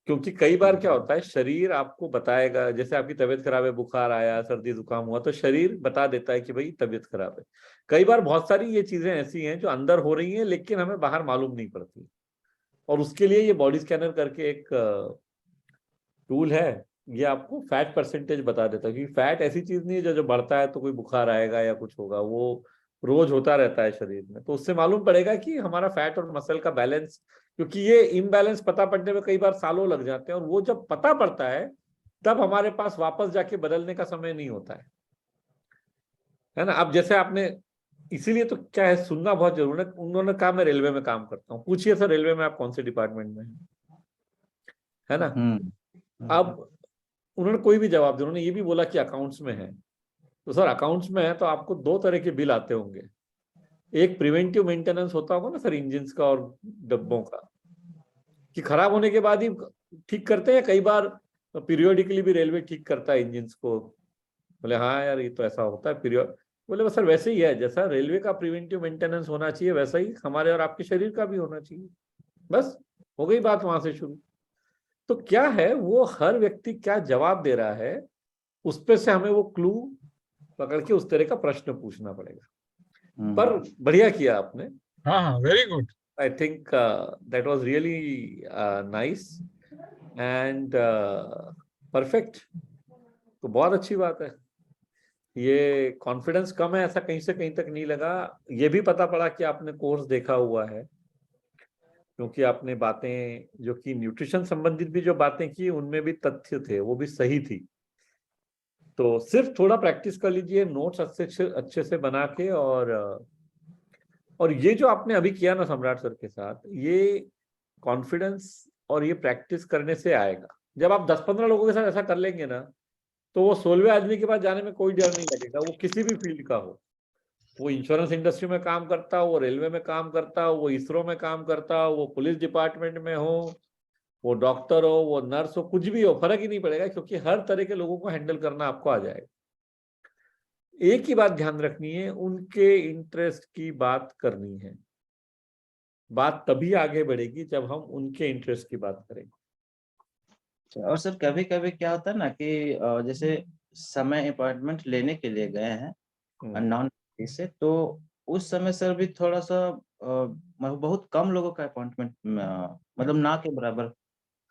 क्योंकि कई बार क्या होता है, शरीर आपको बताएगा, जैसे आपकी तबीयत खराब है, बुखार आया, सर्दी जुकाम हुआ, तो शरीर बता देता है कि भाई तबीयत खराब है। कई बार बहुत सारी ये चीजें ऐसी हैं जो अंदर हो रही हैं लेकिन हमें बाहर मालूम नहीं पड़ती, और उसके लिए ये बॉडी स्कैनर करके एक टूल है, ये आपको फैट परसेंटेज बता देता है। क्योंकि फैट ऐसी चीज नहीं है जो जो बढ़ता है तो कोई बुखार आएगा या कुछ होगा, वो रोज होता रहता है शरीर में, तो उससे मालूम पड़ेगा कि हमारा फैट और मसल का बैलेंस, क्योंकि ये इम्बैलेंस पता पड़ने में कई बार सालों लग जाते हैं, और वो जब पता पड़ता है तब हमारे पास वापस जाके बदलने का समय नहीं होता है ना। अब जैसे आपने, इसीलिए तो क्या है, सुनना बहुत जरूरी है। उन्होंने कहा मैं रेलवे में काम करता हूँ, पूछिए सर रेलवे में आप कौन से डिपार्टमेंट में है ना। अब उन्होंने कोई भी जवाब दिया, उन्होंने ये भी बोला कि अकाउंट्स में है, तो सर अकाउंट्स में है तो आपको दो तरह के बिल आते होंगे। एक प्रिवेंटिव मेंटेनेंस होता होगा ना सर, इंजन का और डब्बों का, कि खराब होने के बाद ही ठीक करते हैं, कई बार पीरियोडिकली भी रेलवे ठीक करता है इंजन को। बोले हाँ यार ये तो ऐसा होता है पीरियड। बोले बस सर वैसे ही है, जैसा रेलवे का प्रिवेंटिव मेंटेनेंस होना चाहिए वैसा ही हमारे और आपके शरीर का भी होना चाहिए। बस हो गई बात वहां से शुरू। तो क्या है, वो हर व्यक्ति क्या जवाब दे रहा है उस पे से हमें वो क्लू पकड़ के उस तरह का प्रश्न पूछना पड़ेगा। पर बढ़िया किया आपने। हाँ हाँ, very good. I think that was really nice and perfect। तो बहुत अच्छी बात है। ये कॉन्फिडेंस कम है ऐसा कहीं से कहीं तक नहीं लगा। ये भी पता पड़ा कि आपने कोर्स देखा हुआ है, क्योंकि आपने बातें जो कि न्यूट्रिशन संबंधित भी जो बातें की उनमें भी तथ्य थे, वो भी सही थी। तो सिर्फ थोड़ा प्रैक्टिस कर लीजिए, नोट्स अच्छे से बना के, और ये जो आपने अभी किया ना सम्राट सर के साथ, ये कॉन्फिडेंस और ये प्रैक्टिस करने से आएगा। जब आप 10-15 लोगों के साथ ऐसा कर लेंगे ना, तो वो 16वें आदमी के पास जाने में कोई डर नहीं लगेगा, वो किसी भी फील्ड का हो, वो इंश्योरेंस इंडस्ट्री में काम करता हो, वो रेलवे में काम करता हो, वो इसरो में काम करता हो, वो पुलिस डिपार्टमेंट में हो, वो डॉक्टर हो, वो नर्स हो, कुछ भी हो, फर्क ही नहीं पड़ेगा, क्योंकि हर तरह के लोगों को हैंडल करना आपको आ जाएगा। एक ही बात ध्यान रखनी है, उनके इंटरेस्ट की बात करनी है। बात तभी आगे बढ़ेगी जब हम उनके इंटरेस्ट की बात करेंगे। और सर कभी कभी क्या होता है ना कि जैसे समय अपॉइंटमेंट लेने के लिए गए हैं अननोन से, तो उस समय सर भी थोड़ा सा बहुत कम लोगों का अपॉइंटमेंट मतलब ना के बराबर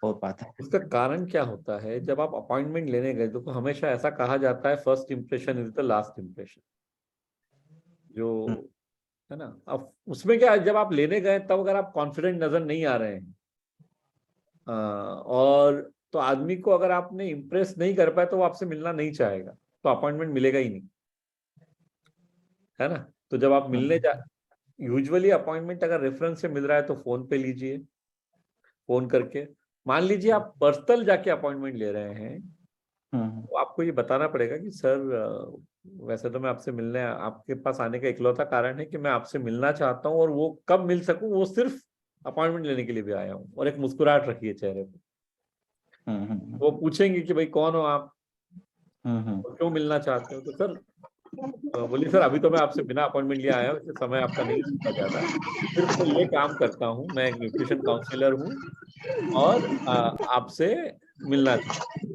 हो पाता है। इसका कारण क्या होता है, जब आप अपॉइंटमेंट लेने गए तो हमेशा ऐसा कहा जाता है first impression is the last impression, जो है ना। अब उसमें क्या है, जब आप लेने गए तब अगर आप कॉन्फिडेंट नजर नहीं आ रहे हैं, और तो आदमी को अगर आपने इम्प्रेस नहीं कर पाए तो वो आपसे मिलना नहीं चाहेगा, तो अपॉइंटमेंट मिलेगा ही नहीं, है ना। तो जब आप मिलने यूजुअली अपॉइंटमेंट अगर रेफरेंस से मिल रहा है तो फोन पे लीजिए, फोन करके। मान लीजिए आप पर्सनल जाके अपॉइंटमेंट ले रहे हैं, तो आपको ये बताना पड़ेगा कि सर वैसे तो मैं आपसे मिलने आपके पास आने का इकलौता कारण है कि मैं आपसे मिलना चाहता हूँ, और वो कब मिल सकूं, वो सिर्फ अपॉइंटमेंट लेने के लिए भी आया हूँ। और एक मुस्कुराहट रखिए चेहरे पे। वो पूछेंगे कि भाई कौन हो आप, क्यों मिलना चाहते हो, तो सर बोलिए सर अभी तो मैं आपसे बिना अपॉइंटमेंट लिए आया हूँ, इसलिए समय आपका नहीं लगता ज्यादा, सिर्फ मैं ये काम करता हूँ, मैं एक न्यूट्रिशन काउंसलर हूँ और आपसे मिलना चाहता हूँ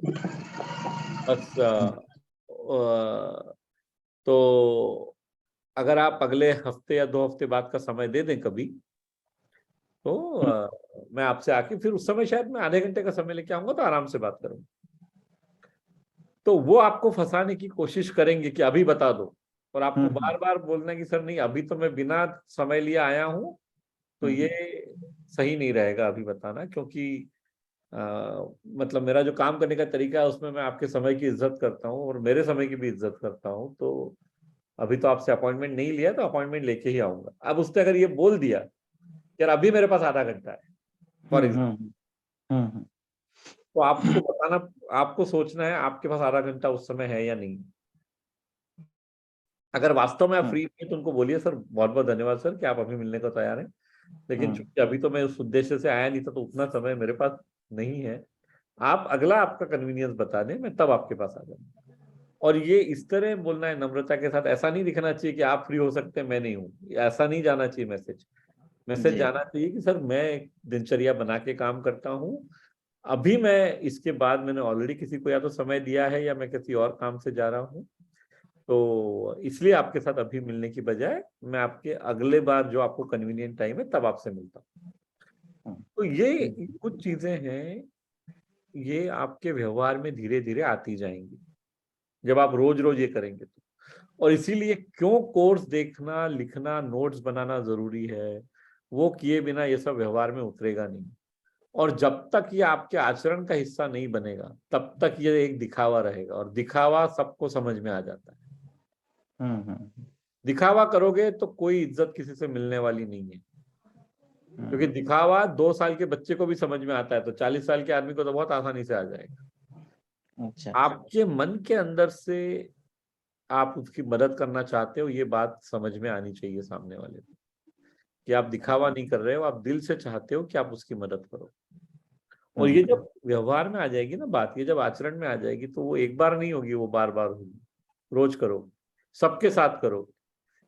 बस। तो अगर आप अगले हफ्ते या 2 हफ्ते बाद का समय दे दें कभी, तो मैं आपसे आके फिर उस समय शायद मैं आधे घंटे का समय लेके आऊंगा, तो आराम से बात करूंगा। तो वो आपको फंसाने की कोशिश करेंगे कि अभी बता दो, और आपको बार बार बोलना है कि सर नहीं अभी तो मैं बिना समय लिए आया हूं, तो ये सही नहीं रहेगा अभी बताना, क्योंकि मतलब मेरा जो काम करने का तरीका है उसमें मैं आपके समय की इज्जत करता हूँ और मेरे समय की भी इज्जत करता हूँ। तो अभी तो आपसे अपॉइंटमेंट नहीं लिया, तो अपॉइंटमेंट लेके ही आऊंगा। अब उसने अगर ये बोल दिया यार अभी मेरे पास आधा घंटा है फॉर एग्जाम्पल, तो आपको बताना, आपको सोचना है आपके पास आधा घंटा उस समय है या नहीं। अगर वास्तव में आप फ्री हैं तो उनको बोलिए सर बहुत बहुत धन्यवाद सर कि आप अभी मिलने को तैयार हैं, लेकिन चूंकि अभी तो मैं उस उद्देश्य से आया नहीं था तो उतना समय मेरे पास नहीं है, आप अगला आपका कन्वीनियंस बता दें, मैं तब आपके पास आ जाऊंगा। और ये इस तरह बोलना है नम्रता के साथ, ऐसा नहीं दिखना चाहिए कि आप फ्री हो सकते हैं मैं नहीं हूँ, ऐसा नहीं जाना चाहिए मैसेज। मैसेज जाना चाहिए कि सर मैं एक दिनचर्या बना के काम करता हूँ, अभी मैं इसके बाद मैंने ऑलरेडी किसी को या तो समय दिया है या मैं किसी और काम से जा रहा हूँ, तो इसलिए आपके साथ अभी मिलने की बजाय मैं आपके अगले बार जो आपको कन्वीनियंट टाइम है तब आपसे मिलता हूँ। तो ये कुछ चीजें हैं, ये आपके व्यवहार में धीरे धीरे आती जाएंगी जब आप रोज रोज ये करेंगे तो। और इसीलिए क्यों कोर्स देखना, लिखना, नोट्स बनाना जरूरी है, वो किए बिना ये सब व्यवहार में उतरेगा नहीं। और जब तक ये आपके आचरण का हिस्सा नहीं बनेगा तब तक ये एक दिखावा रहेगा, और दिखावा सबको समझ में आ जाता है। दिखावा करोगे तो कोई इज्जत किसी से मिलने वाली नहीं है, क्योंकि दिखावा 2 साल के बच्चे को भी समझ में आता है, तो 40 साल के आदमी को तो बहुत आसानी से आ जाएगा। अच्छा। आपके मन के अंदर से आप उसकी मदद करना चाहते हो, ये बात समझ में आनी चाहिए सामने वाले को, कि आप दिखावा नहीं कर रहे हो, आप दिल से चाहते हो कि आप उसकी मदद करो। और ये जब व्यवहार में आ जाएगी ना बात, ये जब आचरण में आ जाएगी, तो वो एक बार नहीं होगी, वो बार बार होगी। रोज करो, सबके साथ करो।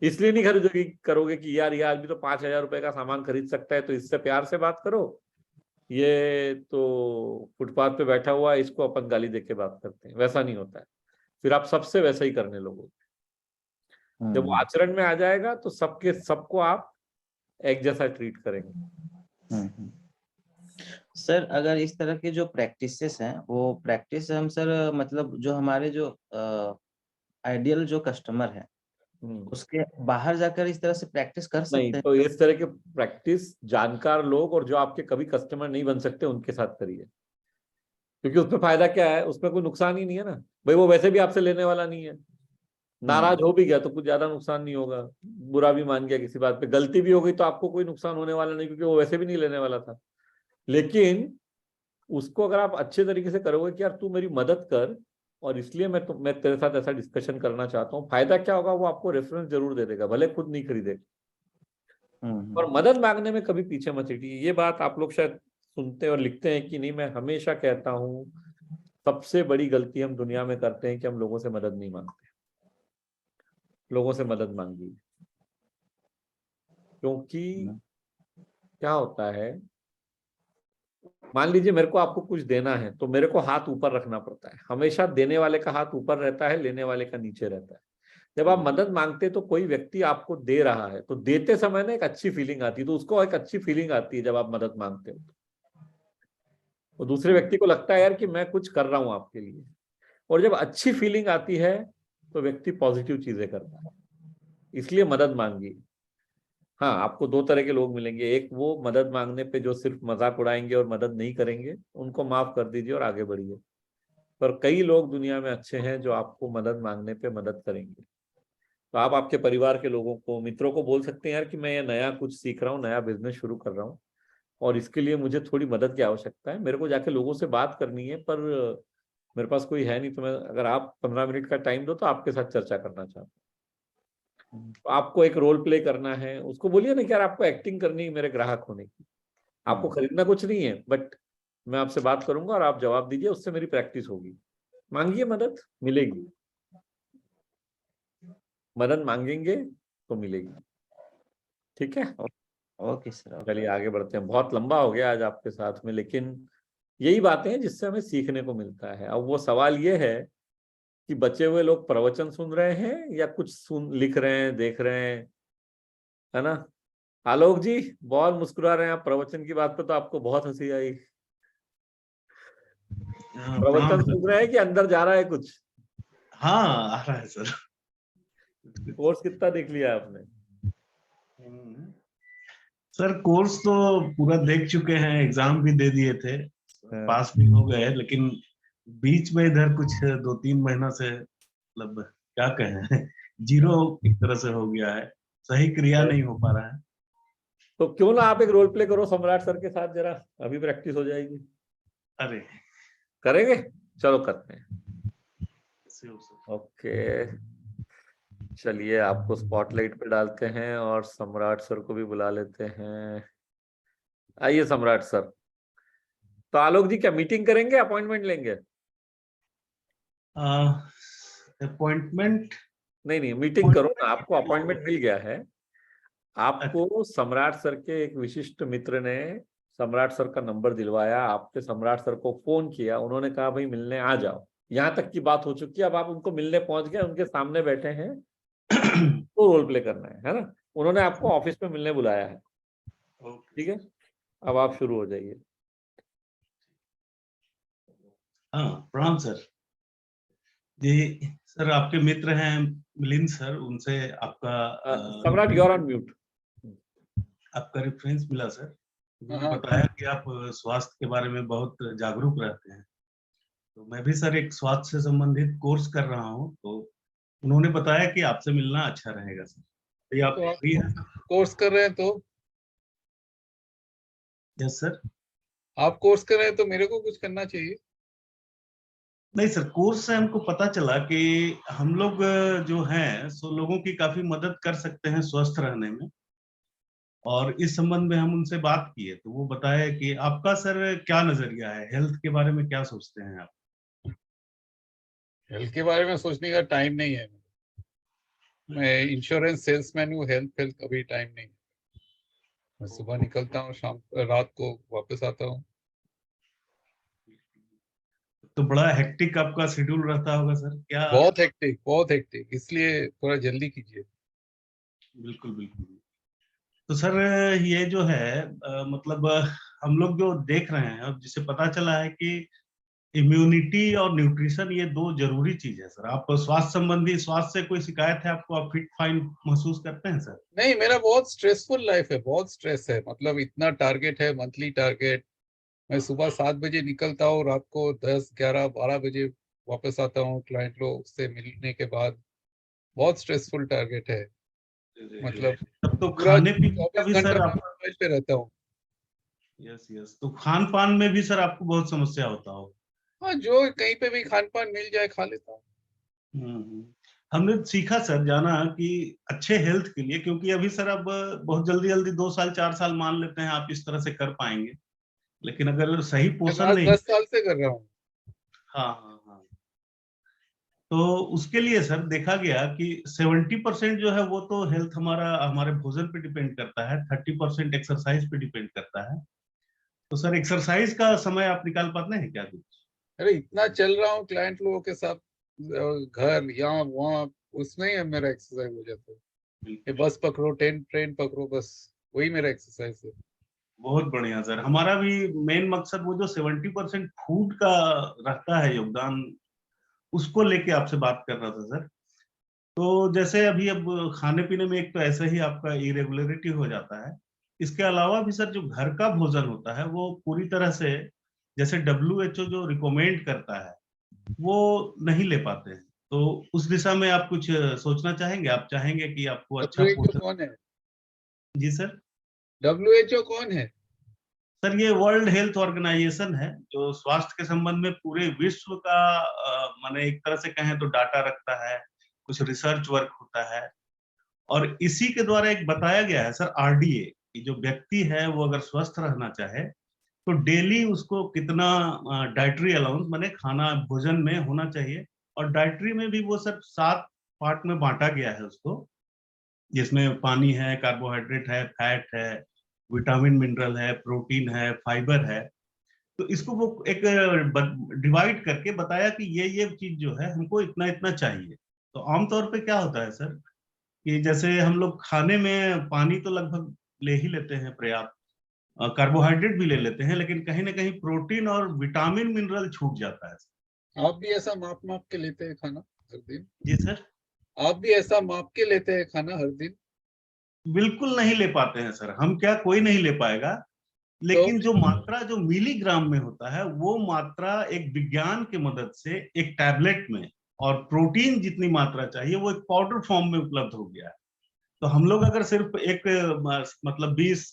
इसलिए नहीं खरीदोगे करोगे कि यार ये आदमी तो 5,000 रुपए का सामान खरीद सकता है तो इससे प्यार से बात करो, ये तो फुटपाथ पे बैठा हुआ है, इसको अपन गाली देके बात करते हैं। वैसा नहीं होता है, फिर आप सबसे वैसा ही करने लगोगे। जब वो आचरण में आ जाएगा तो सबको आप एक जैसा ट्रीट करेंगे। सर, अगर इस तरह के जो प्रैक्टिसेस हैं, वो प्रैक्टिस हम सर मतलब जो हमारे जो आइडियल जो कस्टमर है उसके बाहर जाकर इस तरह से प्रैक्टिस कर सकते नहीं, हैं? तो इस तरह के प्रैक्टिस जानकार लोग और जो आपके कभी कस्टमर नहीं बन सकते उनके साथ करिए, क्योंकि उसमें फायदा क्या है, उसमें कोई नुकसान ही नहीं है ना भाई, वो वैसे भी आपसे लेने वाला नहीं है। नाराज हो भी गया तो कुछ ज्यादा नुकसान नहीं होगा, बुरा भी मान गया किसी बात पे, गलती भी हो गई तो आपको कोई नुकसान होने वाला नहीं, क्योंकि वो वैसे भी नहीं लेने वाला था। लेकिन उसको अगर आप अच्छे तरीके से करोगे कि यार तू मेरी मदद कर, और इसलिए मैं तेरे साथ ऐसा डिस्कशन करना चाहता हूँ, फायदा क्या होगा, वो आपको रेफरेंस जरूर दे देगा, भले खुद नहीं खरीदेगा। और मदद मांगने में कभी पीछे मत हटिए। ये बात आप लोग शायद सुनते और लिखते हैं कि नहीं, मैं हमेशा कहता हूँ सबसे बड़ी गलती हम दुनिया में करते हैं कि हम लोगों से मदद नहीं मांगते। लोगों से मदद मांगिए, क्योंकि क्या होता है, मान लीजिए मेरे को आपको कुछ देना है तो मेरे को हाथ ऊपर रखना पड़ता है। हमेशा देने वाले का हाथ ऊपर रहता है, लेने वाले का नीचे रहता है। जब आप मदद मांगते तो कोई व्यक्ति आपको दे रहा है तो देते समय ना एक अच्छी फीलिंग आती है, तो उसको एक अच्छी फीलिंग आती है जब आप मदद मांगते हो तो दूसरे व्यक्ति को लगता है यार कि मैं कुछ कर रहा हूं आपके लिए। और जब अच्छी फीलिंग आती है तो व्यक्ति पॉजिटिव चीजें करता है। इसलिए मदद मांगिए। हाँ, आपको 2 तरह के लोग मिलेंगे, एक वो मदद मांगने पे जो सिर्फ मजाक उड़ाएंगे और मदद नहीं करेंगे, उनको माफ कर दीजिए और आगे बढ़िए। पर कई लोग दुनिया में अच्छे हैं जो आपको मदद मांगने पे मदद करेंगे। तो आप आपके परिवार के लोगों को, मित्रों को बोल सकते हैं यार कि मैं ये नया कुछ सीख रहा हूँ, नया बिजनेस शुरू कर रहा हूँ और इसके लिए मुझे थोड़ी मदद की आवश्यकता है, मेरे को जाके लोगों से बात करनी है, पर मेरे पास कोई है नहीं, तो मैं, अगर आप 15 मिनट का टाइम दो तो आपके साथ चर्चा करना चाहता हूँ। तो आपको एक रोल प्ले करना है, उसको बोलिए ना कि यार आपको एक्टिंग करनी है मेरे ग्राहक होने की, आपको खरीदना कुछ नहीं है, बट मैं आपसे बात करूंगा और आप जवाब दीजिए, उससे मेरी प्रैक्टिस होगी। मांगिए, मदद मिलेगी। मदद मांगेंगे तो मिलेगी। ठीक है, ओके सर। चलिए आगे बढ़ते हैं। बहुत लंबा हो गया आज आपके साथ में, लेकिन यही बातें हैं जिससे हमें सीखने को मिलता है। अब वो सवाल ये है कि बचे हुए लोग प्रवचन सुन रहे हैं या कुछ लिख रहे हैं, देख रहे हैं, है ना। आलोक जी बहुत मुस्कुरा रहे हैं आप प्रवचन की बात पे, तो आपको बहुत हंसी आई। प्रवचन सुन रहे हैं कि अंदर जा रहा है कुछ? हाँ, आ रहा है सर। कोर्स कितना देख लिया आपने? सर कोर्स तो पूरा देख चुके हैं, एग्जाम भी दे दिए थे, पास भी हो गए, लेकिन बीच में इधर कुछ 2-3 महीना से मतलब क्या कहें, जीरो एक तरह से हो गया है, सही क्रिया नहीं हो पा रहा है। तो क्यों ना आप एक रोल प्ले करो सम्राट सर के साथ, जरा अभी प्रैक्टिस हो जाएगी। अरे करेंगे? चलो करते हैं। सर। ओके, चलिए आपको स्पॉटलाइट पे डालते हैं और सम्राट सर को भी बुला लेते हैं। आइए सम्राट सर। तो आलोक जी क्या मीटिंग करेंगे, अपॉइंटमेंट लेंगे? अपॉइंटमेंट नहीं, मीटिंग करो ना, आपको अपॉइंटमेंट मिल गया है। आपको सम्राट सर के एक विशिष्ट मित्र ने सम्राट सर का नंबर दिलवाया, आपने सम्राट सर को फोन किया, उन्होंने कहा भाई मिलने आ जाओ, यहाँ तक की बात हो चुकी है। अब आप उनको मिलने पहुंच गए, उनके सामने बैठे हैं, तो रोल प्ले करना है ना। उन्होंने आपको ऑफिस में मिलने बुलाया है, ठीक है। अब आप शुरू हो जाइए। हाँ, प्रणाम सर जी। सर आपके मित्र हैं मिलिंद सर, उनसे आपका सम्राट यू आर ऑन म्यूट। आपका रेफरेंस मिला सर। उन्होंने हाँ। बताया कि आप स्वास्थ्य के बारे में बहुत जागरूक रहते हैं। तो मैं भी सर एक स्वास्थ्य से संबंधित कोर्स कर रहा हूँ, तो उन्होंने बताया कि आपसे मिलना अच्छा रहेगा सर। तो ये आप तो आप फ्री हैं सर? कोर्स कर रहे हैं तो यस सर। आप कोर्स कर रहे हैं तो मेरे को कुछ करना चाहिए। नहीं सर, कोर्स से हमको पता चला कि हम लोग जो हैं सो लोगों की काफी मदद कर सकते हैं स्वस्थ रहने में, और इस संबंध में हम उनसे बात किए तो वो बताया कि आपका सर क्या नजरिया है, हेल्थ के बारे में क्या सोचते हैं आप? हेल्थ के बारे में सोचने का टाइम नहीं है। मैं इंश्योरेंस सेल्समैन हूँ, हेल्थ कभी टाइम नहीं है। मैं सुबह निकलता हूँ, शाम रात को वापस आता हूँ। तो बड़ा हेक्टिक आपका शेड्यूल रहता होगा सर, क्या? बहुत हेक्टिक, इसलिए थोड़ा जल्दी कीजिए। बिल्कुल बिल्कुल। तो सर ये जो है मतलब हम लोग जो देख रहे हैं अब, जिसे पता चला है कि इम्यूनिटी और न्यूट्रिशन ये दो जरूरी चीज है सर। आप स्वास्थ्य से कोई शिकायत है आपको? आप फिट फाइन महसूस करते हैं सर? नहीं, मेरा बहुत स्ट्रेसफुल लाइफ है, बहुत स्ट्रेस है। मतलब इतना टारगेट है, मंथली टारगेट। मैं सुबह 7 बजे निकलता हूँ, रात को 10, 11, 12 बजे वापस आता हूँ क्लाइंट लोग से मिलने के बाद। बहुत स्ट्रेसफुल टारगेट है। मतलब तब तो पूरा खाने पीने का 24 भी घंटा सर मैं आप... मोबाइल पे रहता हूँ। यस यस, तो खान पान में भी सर आपको बहुत समस्या होता हो? हाँ, जो कहीं पे भी खान पान मिल जाए खा लेता हूँ। हम्म। हमने सीखा सर, जाना कि अच्छे हेल्थ के लिए, क्योंकि अभी सर अब बहुत जल्दी जल्दी 2 साल 4 साल मान लेते हैं आप इस तरह से कर पाएंगे, लेकिन अगर सही मैं पोषण लास्ट नहीं... 10 साल से कर रहा हूँ। हाँ हाँ हाँ। तो उसके लिए सर देखा गया कि 70% जो है वो तो हेल्थ हमारा हमारे भोजन पे डिपेंड करता है, 30% एक्सरसाइज पे डिपेंड करता है। तो सर एक्सरसाइज का समय आप निकाल पाते हैं क्या कुछ? अरे इतना चल रहा हूँ क्लाइंट लोगों के साथ, घर यहाँ वहाँ, उसमें ही मेरा एक्सरसाइज हो जाता है। ये बिल्कुल। बस पकड़ो, ट्रेन पकड़ो, बस वही मेरा एक्सरसाइज है। बहुत बढ़िया सर। हमारा भी मेन मकसद वो जो 70% फूड का रहता है योगदान, उसको लेके आपसे बात कर रहा था सर। तो जैसे अभी अब खाने पीने में एक तो ऐसे ही आपका इरेगुलरिटी हो जाता है, इसके अलावा भी सर जो घर का भोजन होता है वो पूरी तरह से, जैसे WHO जो रिकमेंड करता है, वो नहीं ले पाते हैं। तो उस दिशा में आप कुछ सोचना चाहेंगे? आप चाहेंगे कि आपको अच्छा WHO पोषण... कौन है? जी सर। WHO कौन है? सर ये वर्ल्ड हेल्थ ऑर्गेनाइजेशन है, जो स्वास्थ्य के संबंध में पूरे विश्व का माने एक तरह से कहें तो डाटा रखता है, कुछ रिसर्च वर्क होता है, और इसी के द्वारा एक बताया गया है सर, RDA, कि जो व्यक्ति है वो अगर स्वस्थ रहना चाहे तो डेली उसको कितना डाइटरी अलाउंस माने खाना भोजन में होना चाहिए। और डाइटरी में भी वो सर 7 पार्ट में बांटा गया है उसको, जिसमें पानी है, कार्बोहाइड्रेट है, फैट है, विटामिन मिनरल है, प्रोटीन है, फाइबर है। तो इसको वो एक डिवाइड करके बताया कि ये चीज जो है हमको इतना इतना चाहिए। तो आमतौर पे क्या होता है सर कि जैसे हम लोग खाने में पानी तो लगभग ले ही लेते हैं पर्याप्त, कार्बोहाइड्रेट भी ले लेते हैं, लेकिन कहीं ना कहीं प्रोटीन और विटामिन मिनरल छूट जाता है। आप भी ऐसा माप माप के लेते हैं खाना हर दिन? जी सर। आप भी ऐसा माप के लेते हैं खाना हर दिन? बिल्कुल नहीं ले पाते हैं सर, हम क्या, कोई नहीं ले पाएगा। तो लेकिन जो मात्रा जो मिलीग्राम में होता है वो मात्रा एक विज्ञान की मदद से एक टैबलेट में, और प्रोटीन जितनी मात्रा चाहिए वो एक पाउडर फॉर्म में उपलब्ध हो गया है। तो हम लोग अगर सिर्फ एक मतलब 20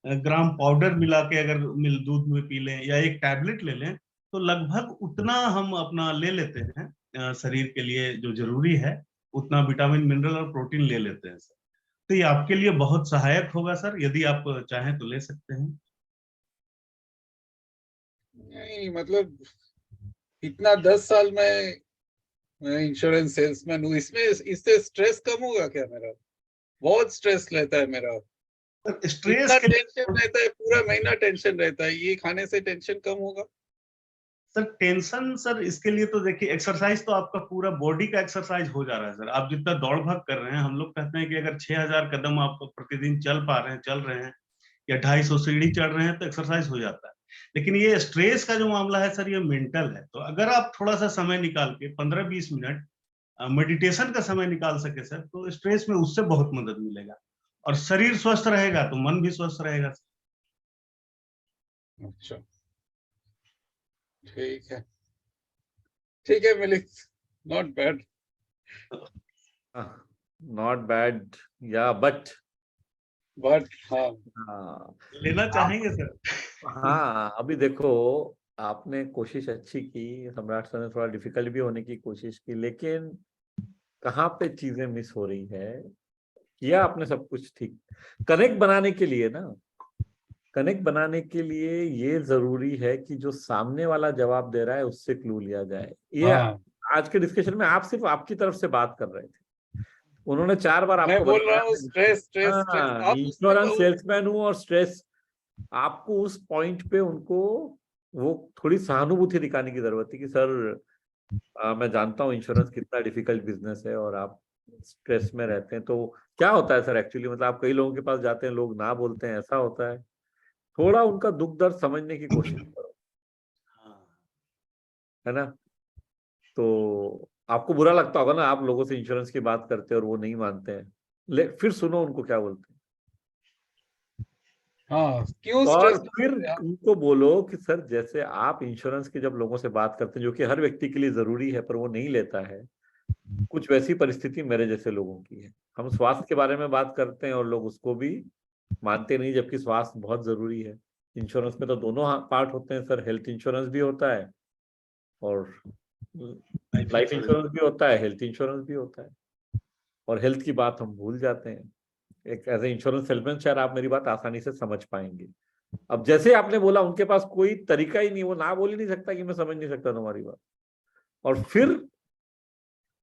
ग्राम पाउडर मिला के अगर दूध में पी लें या एक टैबलेट ले लें, तो लगभग उतना हम अपना ले लेते हैं शरीर के लिए जो जरूरी है, उतना विटामिन मिनरल और प्रोटीन ले लेते हैं सर। तो ये आपके लिए बहुत सहायक होगा सर, यदि आप चाहें तो ले सकते हैं। नहीं, मतलब इतना 10 साल में मैं इंश्योरेंस सेल्समैन हूँ, इसमें इससे स्ट्रेस कम होगा क्या मेरा? बहुत स्ट्रेस लेता है मेरा। स्ट्रेस इतना के लिए टेंशन रहता है, पूरा महीना टेंशन रहता है, ये खाने से टेंशन कम होगा? सर टेंशन सर इसके लिए तो देखिए एक्सरसाइज तो आपका पूरा बॉडी का एक्सरसाइज हो जा रहा है सर। आप जितना दौड़ भाग कर रहे हैं, हम लोग कहते हैं कि अगर 6000 कदम आप प्रतिदिन चल रहे हैं या 250 सीढ़ी चढ़ रहे हैं तो एक्सरसाइज हो जाता है। लेकिन ये स्ट्रेस का जो मामला है सर, ये मेंटल है। तो अगर आप थोड़ा सा समय निकाल के 15-20 मिनट मेडिटेशन का समय निकाल सके सर, तो स्ट्रेस में उससे बहुत मदद मिलेगा और शरीर स्वस्थ रहेगा तो मन भी स्वस्थ रहेगा। अच्छा, ठीक है मिलिक, नॉट बैड। नॉट बैड या बट हाँ, हाँ लेना चाहेंगे सर? हाँ, अभी देखो आपने कोशिश अच्छी की, सम्राट सर ने थोड़ा डिफिकल्ट भी होने की कोशिश की, लेकिन कहाँ पे चीजें मिस हो रही है? किया आपने सब कुछ ठीक। कनेक्ट बनाने के लिए ना, कनेक्ट बनाने के लिए ये जरूरी है कि जो सामने वाला जवाब दे रहा है उससे क्लू लिया जाए। ये हाँ, आज के डिस्कशन में आप सिर्फ आपकी तरफ से बात कर रहे थे, उन्होंने 4 बार मैं आपको बोल रहा हूँ बताया। स्ट्रेस आप उसमें इंश्योरेंस सेल्समैन हूँ और स्ट्रेस, आपको उस पॉइंट पे उनको वो थोड़ी सहानुभूति दिखाने की जरूरत है कि सर मैं जानता हूँ इंश्योरेंस कितना डिफिकल्ट बिजनेस है और आप स्ट्रेस में रहते हैं। तो क्या होता है सर एक्चुअली, मतलब आप कई लोगों के पास जाते हैं, लोग ना बोलते हैं, ऐसा होता है। थोड़ा उनका दुख दर्द समझने की कोशिश करो, है ना? तो आपको बुरा लगता होगा ना, आप लोगों से इंश्योरेंस की बात करते हैं और वो नहीं मानते हैं, फिर सुनो उनको क्या बोलते हैं हाँ, क्यों और स्ट्रेस फिर उनको बोलो कि सर जैसे आप इंश्योरेंस की जब लोगों से बात करते हैं, जो कि हर व्यक्ति के लिए जरूरी है पर वो नहीं लेता है, कुछ वैसी परिस्थिति मेरे जैसे लोगों की है। हम स्वास्थ्य के बारे में बात करते हैं और लोग उसको भी मानते नहीं, जबकि स्वास्थ्य बहुत जरूरी है। इंश्योरेंस में तो दोनों पार्ट होते हैं सर, हेल्थ इंश्योरेंस भी होता है और लाइफ इंश्योरेंस भी होता है, हेल्थ इंश्योरेंस भी होता है। और हेल्थ की बात हम भूल जाते हैं। एक एज ए इंश्योरेंस सेल्समैन शायद आप मेरी बात आसानी से समझ पाएंगे। अब जैसे आपने बोला, उनके पास कोई तरीका ही नहीं, वो ना बोल ही नहीं सकता कि मैं समझ नहीं सकता तुम्हारी बात। और फिर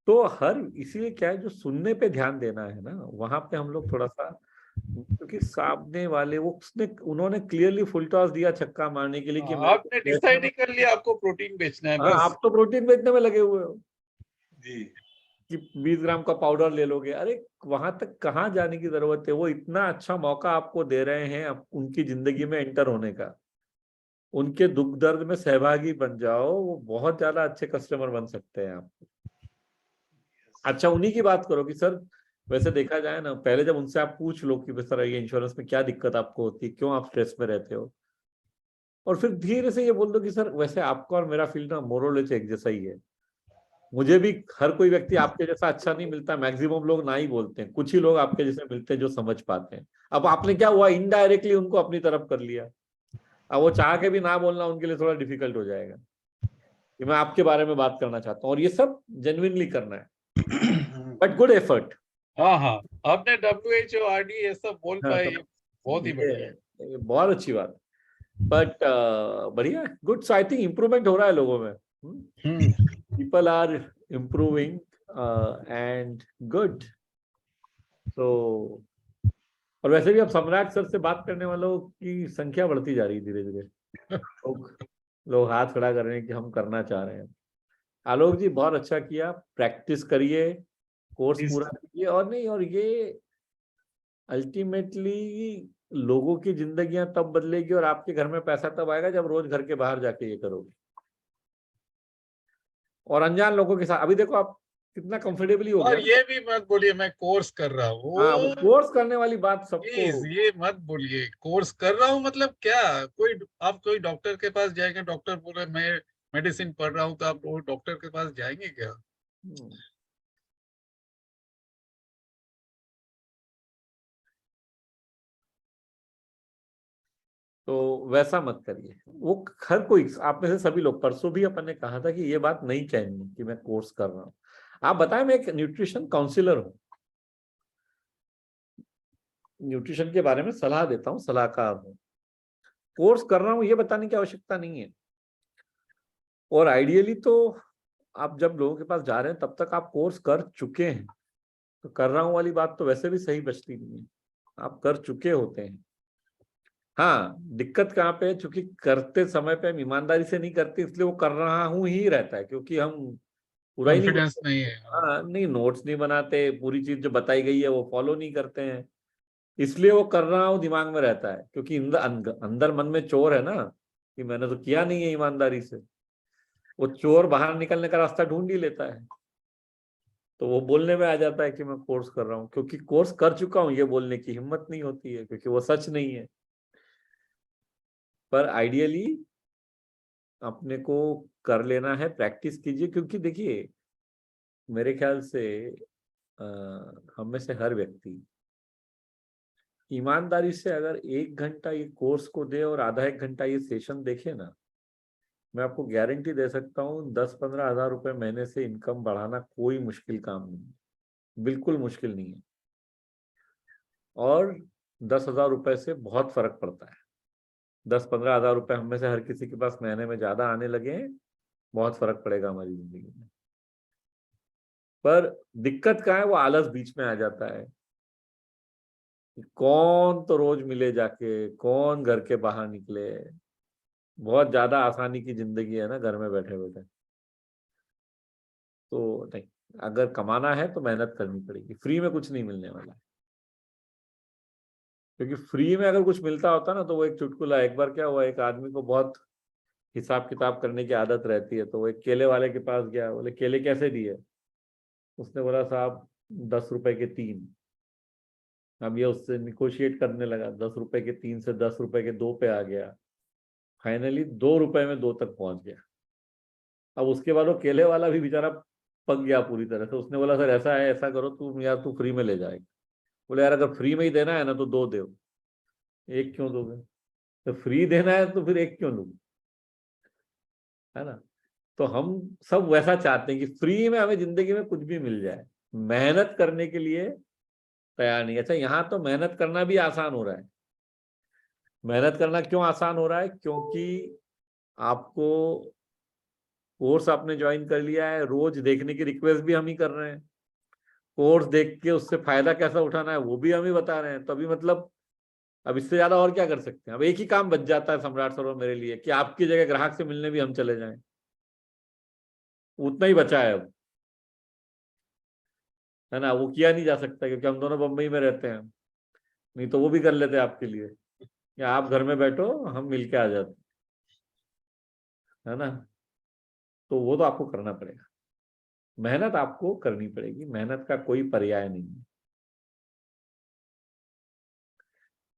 तो हर इसीलिए क्या है, जो सुनने पे ध्यान देना है ना, वहां पे हम लोग थोड़ा सा, क्योंकि सामने वाले उन्होंने क्लियरली फुल टॉस दिया छक्का मारने के लिए कि मैं आपने डिसाइड ही कर लिया आपको प्रोटीन बेचना है हाँ, बस। आप तो प्रोटीन बेचने में लगे हुए हो जी कि 20 ग्राम का पाउडर ले लोगे। अरे वहां तक कहाँ जाने की जरूरत है? वो इतना अच्छा मौका आपको दे रहे हैं उनकी जिंदगी में एंटर होने का, उनके दुख दर्द में सहभागी बन जाओ, वो बहुत ज्यादा अच्छे कस्टमर बन सकते हैं आप। अच्छा, उन्हीं की बात करो कि सर वैसे देखा जाए ना, पहले जब उनसे आप पूछ लो कि सर ये इंश्योरेंस में क्या दिक्कत आपको होती है, क्यों आप स्ट्रेस में रहते हो, और फिर धीरे से ये बोल दो कि सर वैसे आपका और मेरा फील्ड ना मोरलेस एक जैसा ही है। मुझे भी हर कोई व्यक्ति आपके जैसा अच्छा नहीं मिलता, मैक्सिमम लोग ना ही बोलते हैं, कुछ ही लोग आपके जैसे मिलते हैं जो समझ पाते हैं। अब आपने क्या हुआ, इनडायरेक्टली उनको अपनी तरफ कर लिया। अब वो चाह के भी ना बोलना उनके लिए थोड़ा डिफिकल्ट हो जाएगा कि मैं आपके बारे में बात करना चाहता हूँ, और ये सब जेन्युइनली करना है, बट गुड एफर्ट। हाँ, आपने WHO RD ये सब बोल पाए, ये बहुत ही बढ़िया। ये बहुत अच्छी बात, बट बढ़िया, good. So I think improvement हो रहा है लोगों में, people are improving and good. तो और वैसे भी अब सम्राट सर से बात करने वालों की संख्या बढ़ती जा रही है धीरे धीरे। लोग हाथ खड़ा कर रहे हैं कि हम करना चाह रहे हैं। आलोक जी बहुत अच्छा किया, प्रैक्टिस करिए, कोर्स इस पूरा कीजिए, और नहीं, और ये अल्टीमेटली लोगों की जिंदगियां तब बदलेगी और आपके घर में पैसा तब आएगा जब रोज घर के बाहर जाके ये करोगे। और अनजान लोगों के साथ, अभी देखो आप कितना कंफर्टेबली हो गया। और ये भी मत बोलिए मैं कोर्स कर रहा हाँ, वो हूँ, कोर्स करने वाली बात सबको, प्लीज ये मत बोलिए कोर्स कर रहा हूँ मतलब क्या। आप कोई डॉक्टर के पास जाएंगे, डॉक्टर बोल रहे मैं मेडिसिन पढ़ रहा हूँ, तो आप वो डॉक्टर के पास जाएंगे क्या? तो वैसा मत करिए। वो हर कोई, आप में से सभी लोग, परसों भी अपन ने कहा था कि ये बात नहीं कहनी कि मैं कोर्स कर रहा हूँ। आप बताएं, मैं एक न्यूट्रिशन काउंसलर हूँ, न्यूट्रिशन के बारे में सलाह देता हूँ, सलाहकार हूँ। कोर्स कर रहा हूँ ये बताने की आवश्यकता नहीं है। और आइडियली तो आप जब लोगों के पास जा रहे हैं तब तक आप कोर्स कर चुके हैं, तो कर रहा हूँ वाली बात तो वैसे भी सही बचती नहीं है। आप कर चुके होते हैं। हाँ, दिक्कत कहाँ पे है, चूंकि करते समय पे हम ईमानदारी से नहीं करते, इसलिए वो कर रहा हूं ही रहता है, क्योंकि हम पूरा ही नहीं कॉन्फिडेंस करते। नहीं है। हाँ, नहीं, नोट्स नहीं बनाते, पूरी चीज जो बताई गई है वो फॉलो नहीं करते हैं, इसलिए वो कर रहा हूँ दिमाग में रहता है, क्योंकि अंदर मन में चोर है ना, कि मैंने तो किया नहीं है ईमानदारी से। वो चोर बाहर निकलने का रास्ता ढूंढ ही लेता है, तो वो बोलने में आ जाता है कि मैं कोर्स कर रहा हूँ, क्योंकि कोर्स कर चुका हूँ ये बोलने की हिम्मत नहीं होती है, क्योंकि वो सच नहीं है। पर आइडियली अपने को कर लेना है, प्रैक्टिस कीजिए, क्योंकि देखिए मेरे ख्याल से हम में से हर व्यक्ति ईमानदारी से अगर 1 घंटा ये कोर्स को दे और आधा 1 घंटा ये सेशन देखे ना, मैं आपको गारंटी दे सकता हूँ 10-15 हजार रुपए महीने से इनकम बढ़ाना कोई मुश्किल काम नहीं है, बिल्कुल मुश्किल नहीं है। और 10,000 रुपए से बहुत फर्क पड़ता है। 10-15 हजार रुपए हम में से हर किसी के पास महीने में ज्यादा आने लगे, बहुत फर्क पड़ेगा हमारी जिंदगी में। पर दिक्कत क्या है, वो आलस बीच में आ जाता है। कौन तो रोज मिले जाके, कौन घर के बाहर निकले। बहुत ज्यादा आसानी की जिंदगी है ना घर में बैठे बैठे। तो नहीं, अगर कमाना है तो मेहनत करनी पड़ेगी, फ्री में कुछ नहीं मिलने वाला है। क्योंकि फ्री में अगर कुछ मिलता होता ना तो वो एक चुटकुला, एक बार क्या हुआ, एक आदमी को बहुत हिसाब किताब करने की आदत रहती है, तो वो एक केले वाले के पास गया, बोले केले कैसे दिए? उसने बोला साहब 10 रुपए के 3। अब ये उससे निगोशिएट करने लगा, 10 रुपए के 3 से 10 रुपए के 2 पे आ गया, फाइनली 2 रुपए में 2 तक पहुंच गया। अब उसके बाद वो केले वाला भी बेचारा पक गया पूरी तरह से। उसने बोला सर ऐसा है, ऐसा करो तुम यार, तू फ्री में ले जाएगा। बोले यार अगर फ्री में ही देना है ना तो 2 दो, एक क्यों दोगे? तो फ्री देना है तो फिर एक क्यों लूँ, है ना? तो हम सब वैसा चाहते हैं कि फ्री में हमें जिंदगी में कुछ भी मिल जाए, मेहनत करने के लिए तैयार नहीं। अच्छा, यहाँ तो मेहनत करना भी आसान हो रहा है। मेहनत करना क्यों आसान हो रहा है? क्योंकि आपको कोर्स आपने ज्वाइन कर लिया है, रोज देखने की रिक्वेस्ट भी हम ही कर रहे हैं, कोर्स देख के उससे फायदा कैसा उठाना है वो भी हम ही बता रहे हैं। तो अभी मतलब अब इससे ज्यादा और क्या कर सकते हैं? अब एक ही काम बच जाता है सम्राट सर और मेरे लिए, कि आपकी जगह ग्राहक से मिलने भी हम चले जाएं। उतना ही बचा है अब, है ना? वो किया नहीं जा सकता क्योंकि हम दोनों बम्बई में रहते हैं, नहीं तो वो भी कर लेते आपके लिए, या आप घर में बैठो हम मिलके आ जाते, है ना? तो वो तो आपको करना पड़ेगा, मेहनत आपको करनी पड़ेगी, मेहनत का कोई पर्याय नहीं है।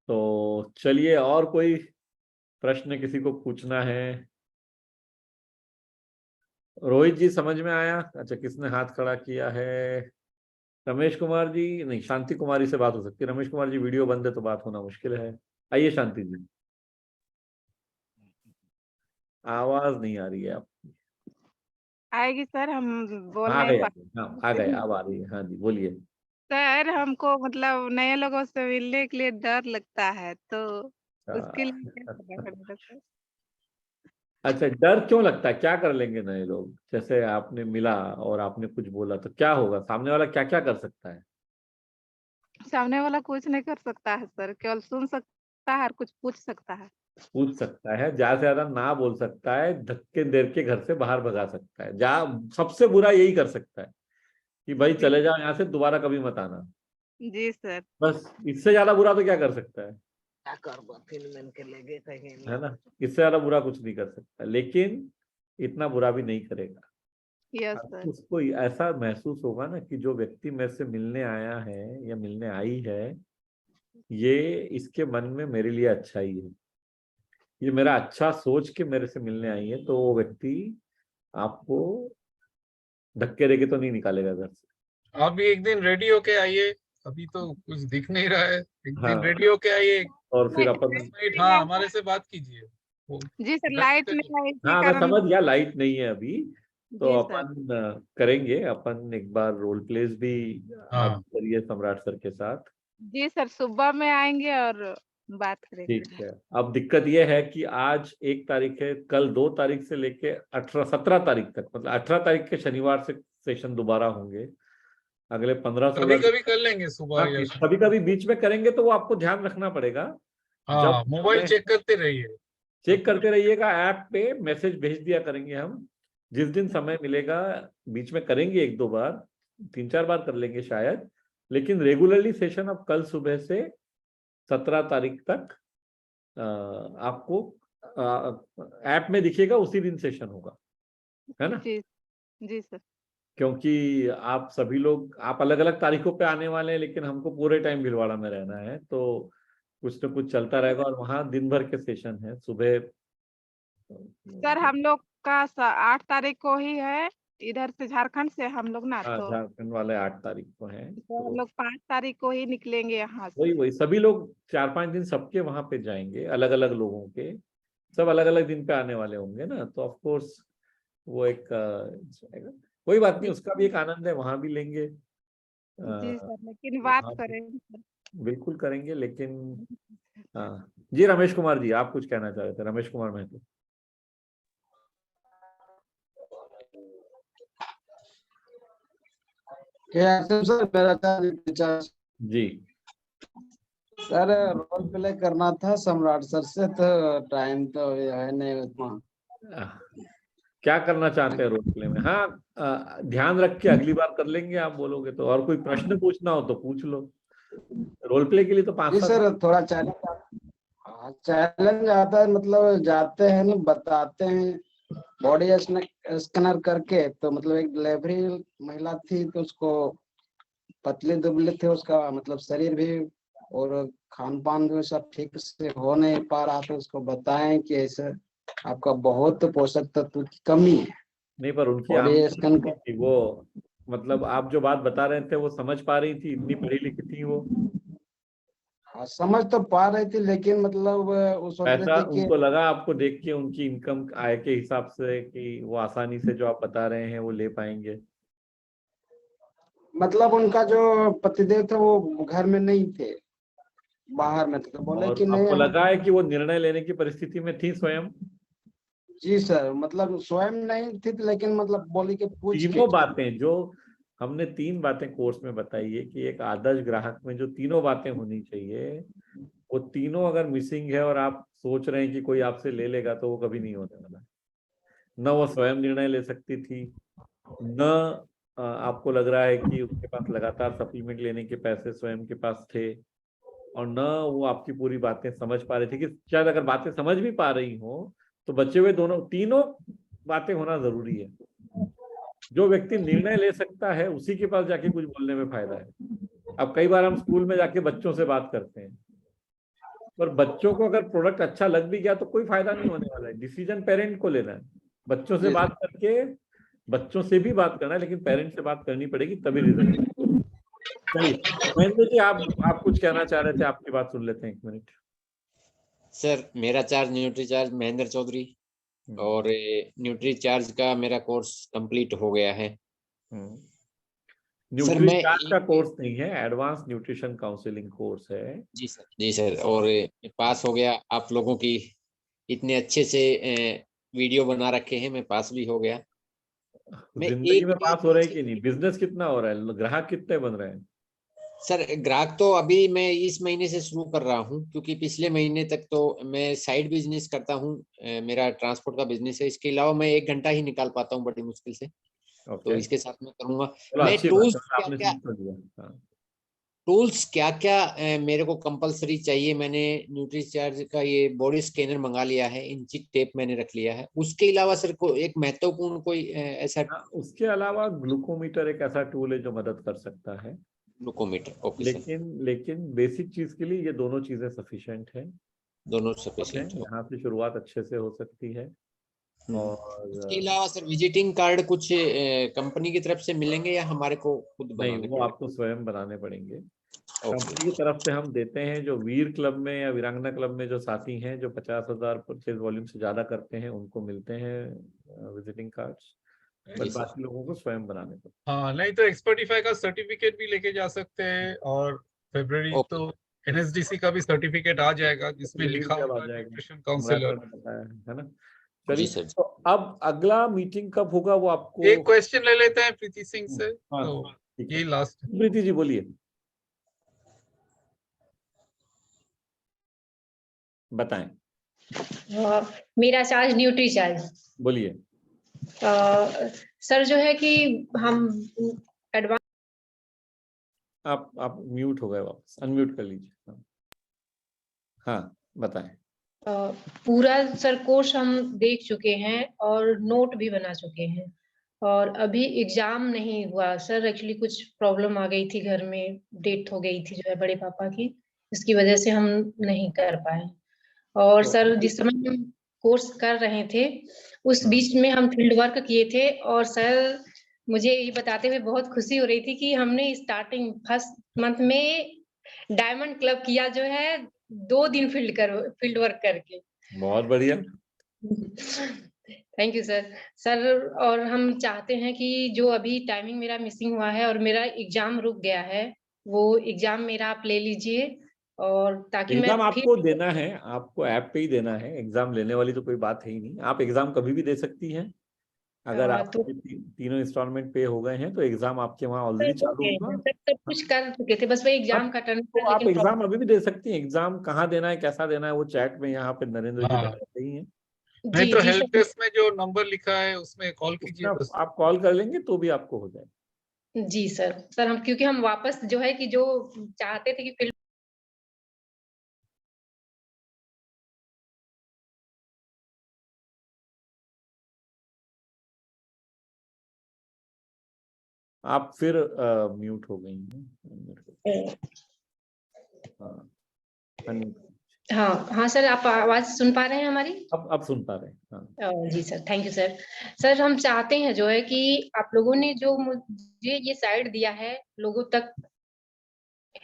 तो चलिए, और कोई प्रश्न किसी को पूछना है? रोहित जी समझ में आया? अच्छा, किसने हाथ खड़ा किया है? रमेश कुमार जी, नहीं, शांति कुमारी से बात हो सकती है। रमेश कुमार जी वीडियो बंद है तो बात होना मुश्किल है। आइए शांति जी, आवाज नहीं आ रही है आप। आएगी सर, हम बोल आ नहीं गए, पा आ गए, अब आ रही है। हाँ जी, बोलिए। सर, हमको मतलब नए लोगों से मिलने के लिए डर लगता है, तो उसके लिए क्या करना पड़ेगा सर? अच्छा, डर क्यों लगता है? क्या कर लेंगे नए लोग? जैसे आपने मिला और आपने कुछ बोला तो क्या होगा? सामने वाला क्या क्या कर सकता है? सामने वाला कुछ नहीं कर सकता है सर, केवल सुन सकता है और कुछ पूछ सकता है। पूछ सकता है, ज्यादा से ज्यादा ना बोल सकता है, धक्के देर के घर से बाहर भगा सकता है, जा सबसे बुरा यही कर सकता है कि भाई जी, चले जाओ यहाँ से, दोबारा कभी मत आना। जी सर। बस इससे ज्यादा बुरा तो क्या कर सकता है? क्या करबो, फिल्म के लेगे कहीं है ना? इससे ज्यादा बुरा कुछ नहीं कर सकता, लेकिन इतना बुरा भी नहीं करेगा। यस अब सर। उसको ऐसा महसूस होगा ना कि जो व्यक्ति मेरे से मिलने आया है या मिलने आई है, ये इसके मन में मेरे लिए अच्छा ही है, ये मेरा अच्छा सोच के मेरे से मिलने आई है, तो वो व्यक्ति आपको धक्के देके तो नहीं निकालेगा घर से। आप भी एक दिन रेडी होके आइए, अभी तो कुछ दिख नहीं रहा है। एक दिन हाँ, रेडी होके आइए, और फिर अपन, 10 मिनट, हाँ, हमारे से बात कीजिए। वो जी सर, 10 लाइट मिनट। नहीं है इसी हाँ मैं कारण। समझ गया, लाइट नहीं है अभी, तो जी सर। अपन करेंगे, अपन एक बार रोल प्लेस भी आप हाँ, करिए सम्राट सर के साथ। जी सर, सुबह में आएंगे और बात करेंगे। ठीक है। अब दिक्कत यह है कि आज 1 तारीख है, कल 2 तारीख से लेके 17 तारीख तक, मतलब 18 तारीख के शनिवार से सेशन दोबारा होंगे। अगले 15-16 कभी कभी कर लेंगे सुबह या शाम। कभी कभी बीच में करेंगे तो वो आपको ध्यान रखना पड़ेगा। हाँ, मोबाइल समय- चेक करते रहिए। चेक करते रहिएगा, ऐप पे मैसेज भेज दिया करेंगे हम। जिस दिन समय मिलेगा बीच में करेंगे, 1-2 बार, 3-4 बार कर लेंगे शायद, लेकिन रेगुलरली सेशन अब कल सुबह से 17 तारीख तक आपको ऐप में दिखेगा, उसी दिन सेशन होगा, है ना? जी जी सर। क्योंकि आप सभी लोग आप अलग अलग तारीखों पे आने वाले हैं, लेकिन हमको पूरे टाइम भीलवाड़ा में रहना है, तो कुछ न कुछ चलता रहेगा। और वहाँ दिन भर के सेशन है सुबह। सर हम लोग का 8 तारीख को ही है, इधर से झारखंड से हम लोग ना, हाँ, तो झारखंड वाले 8 तारीख को हैं। हम लोग 5 तारीख को ही निकलेंगे यहाँ से। वही सभी लोग 4-5 दिन सबके वहां पे जाएंगे, अलग अलग लोगों के, सब अलग अलग दिन पे आने वाले होंगे ना, तो ऑफ कोर्स वो एक कोई बात नहीं, उसका भी एक आनंद है, वहां भी लेंगे। जी सर, लेकिन बात वहाँ भी करें सर। बिल्कुल करेंगे, लेकिन हाँ जी, रमेश कुमार जी आप कुछ कहना चाह रहे थे? रमेश कुमार महतो। सर मेरा था जी सर, रोल प्ले करना था सम्राट सर से, तो टाइम तो है नहीं उतना। क्या करना चाहते हैं रोल प्ले में? हाँ, ध्यान रख के अगली बार कर लेंगे, आप बोलोगे तो। और कोई प्रश्न पूछना हो तो पूछ लो। रोल प्ले के लिए तो 5-7 जी सर, थोड़ा चैलेंज आता है, मतलब जाते हैं ना, बताते हैं बॉडी स्कैनर करके, तो मतलब एक डिलीवरी महिला थी, तो उसको पतली दुबली थी, उसका मतलब शरीर भी और खान पान भी सब ठीक से हो नहीं पा रहा था। उसको बताएं कि ऐसे आपका बहुत पोषक तत्व की कमी है। नहीं, पर उनकी बॉडी आमदनी स्कैन कितनी थी वो? मतलब आप जो बात बता रहे थे वो समझ पा रही थी? इतनी पढ़ी लिखी थी वो? समझ तो पा रही थी, लेकिन मतलब वो सोच रही पैसा थी कि उनको लगा आपको देख के उनकी इनकम आय के हिसाब से कि वो आसानी से जो आप बता रहे हैं वो ले पाएंगे? मतलब उनका जो पतिदेव थे वो घर में नहीं थे, बाहर में थे, तो बोले और कि नहीं आपको लगा है कि वो निर्णय लेने की परिस्थिति में थी स्वयं? जी सर, मतलब स्वयं नहीं थी, लेकिन मतलब बोली कि पूछ के। तीनों बातें जो हमने 3 बातें कोर्स में बताई है कि एक आदर्श ग्राहक में जो तीनों बातें होनी चाहिए, वो तीनों अगर मिसिंग है और आप सोच रहे हैं कि कोई आपसे ले लेगा, तो वो कभी नहीं होने वाला। न वो स्वयं निर्णय ले सकती थी, न आपको लग रहा है कि उसके पास लगातार सप्लीमेंट लेने के पैसे स्वयं के पास थे, और न वो आपकी पूरी बातें समझ पा रही थी। कि शायद अगर बातें समझ भी पा रही हो तो बचे हुए तीनों बातें होना जरूरी है। जो व्यक्ति निर्णय ले सकता है उसी के पास जाके कुछ बोलने में फायदा है। अब कई बार हम स्कूल में जाके बच्चों से बात करते हैं, पर बच्चों को अगर प्रोडक्ट अच्छा लग भी गया तो कोई फायदा नहीं होने वाला है। डिसीजन पेरेंट को लेना है। बच्चों से बात करके, बच्चों से भी बात करना है, लेकिन पेरेंट से बात करनी पड़ेगी, तभी रिजल्ट। चलिए महेंद्र जी, आप कुछ कहना चाह रहे थे, आपकी बात सुन लेते हैं 1 मिनट। सर मेरा charge Nutricharge Mahendra Chaudhary, और न्यूट्री चार्ज का मेरा कोर्स कंप्लीट हो गया है। न्यूट्री चार्ज का कोर्स नहीं है, एडवांस न्यूट्रिशन काउंसलिंग कोर्स है। जी सर, और पास हो गया। आप लोगों की इतने अच्छे से वीडियो बना रखे हैं, मैं पास भी हो गया। जिंदगी में पास हो रहे हैं कि नहीं? बिजनेस कितना हो रहा है? ग्राहक कितने बन रहे हैं? सर ग्राहक तो अभी मैं इस महीने से शुरू कर रहा हूं, क्योंकि पिछले महीने तक तो मैं साइड बिजनेस करता हूं। मेरा ट्रांसपोर्ट का बिजनेस है, इसके अलावा मैं 1 घंटा ही निकाल पाता हूं बड़ी मुश्किल से। तो इसके साथ मैं करूंगा। मैं टूल्स क्या क्या मेरे को कंपलसरी चाहिए। मैंने न्यूट्री चार्ज का ये बॉडी स्कैनर मंगा लिया है, इंची टेप मैंने रख लिया है। उसके अलावा सर को एक महत्वपूर्ण कोई ऐसा? उसके अलावा ग्लूकोमीटर एक ऐसा टूल है जो मदद कर सकता है। Glucometer, okay sir. लेकिन बेसिक चीज के लिए ये दोनों चीजें सफिशिएंट है। दोनों सफिशिएंट है। यहाँ से शुरुआत अच्छे से हो सकती है। और इसके अलावा सर विजिटिंग कार्ड कुछ कंपनी की तरफ से मिलेंगे या हमारे को खुद बनाने नहीं, वो आपको स्वयं बनाने पड़ेंगे। कंपनी की तरफ से हम देते हैं। जो वीर क्लब में या वीरांगना क्लब में जो साथी हैं जो 50,000 परचेज वॉल्यूम से ज्यादा करते हैं, उनको मिलते हैं विजिटिंग कार्ड्स, बट बाकी लोगों को स्वयं बनाने पड़ते। हाँ, नहीं तो एक्सपर्टिफाई का सर्टिफिकेट भी लेके जा सकते हैं, और फरवरी तो एनएसडीसी का भी सर्टिफिकेट आ जाएगा जिसमें लिखा होगा न्यूट्रिशन काउंसलर, है ना? चलिए, तो अब अगला मीटिंग कब होगा वो आपको? एक क्वेश्चन ले लेते हैं प्रीति सिंह से। तो ठीक ये है, लास्ट। प्रीति जी बोलिए, बताएं, मेरा चार्ज न्यूट्री चार्ज। बोलिए। सर जो है कि हम एडवांस आप म्यूट हो गए, वापस अनम्यूट कर लीजिए। हाँ बताएं। पूरा सर कोर्स हम देख चुके हैं और नोट भी बना चुके हैं, और अभी एग्जाम नहीं हुआ सर। एक्चुअली कुछ प्रॉब्लम आ गई थी घर में, डेथ हो गई थी जो है बड़े पापा की, इसकी वजह से हम नहीं कर पाए। और तो सर जिस समय हम कोर्स कर रहे थे उस हाँ। बीच में हम फील्ड वर्क किए थे, और सर मुझे ये बताते हुए बहुत खुशी हो रही थी कि हमने स्टार्टिंग फर्स्ट मंथ में डायमंड क्लब किया जो है 2 दिन फील्ड वर्क करके। बहुत बढ़िया। Thank you sir. सर और हम चाहते हैं कि जो अभी टाइमिंग मेरा मिसिंग हुआ है और मेरा एग्जाम रुक गया है, वो एग्जाम मेरा आप ले लीजिए, और ताकि मैं एग्जाम फिर आपको देना है, आपको ऐप पे ही देना है, एग्जाम लेने वाली तो कोई बात है ही नहीं। आप एग्जाम कभी भी दे सकती हैं, अगर तो आपके तीनों इंस्टॉलमेंट पे हो गए हैं तो एग्जाम आपके वहाँ ऑलरेडी सर हो चालू गए होगा। हैं, सब कुछ कर चुके थे, बस वो एग्जाम का टर्न तो था, आप लेकिन एग्जाम अभी भी दे सकती हैं। एग्जाम कहाँ देना है, कैसा देना है, वो चैट में यहाँ पे नरेंद्र जी हाँ, बता रही हैं। नहीं जी तो जी हेल्प सर। डेस्क में जो नंबर लिखा है उसमें कॉल कीजिए उसमें बस। आप कॉल कर लेंगे तो भी आपको हो जाएगा। जी सर। सर हम क्योंकि हम वापस जो है कि जो चाहते थे कि फिल्म आप फिर म्यूट हो गई हैं। हाँ unmute। हाँ हाँ सर, आप आवाज सुन पा रहे हैं हमारी? अब सुन पा रहे हैं। हाँ जी sir, thank you sir. Sir हम चाहते हैं जो है कि आप लोगों ने जो मुझे ये साइड दिया है लोगों तक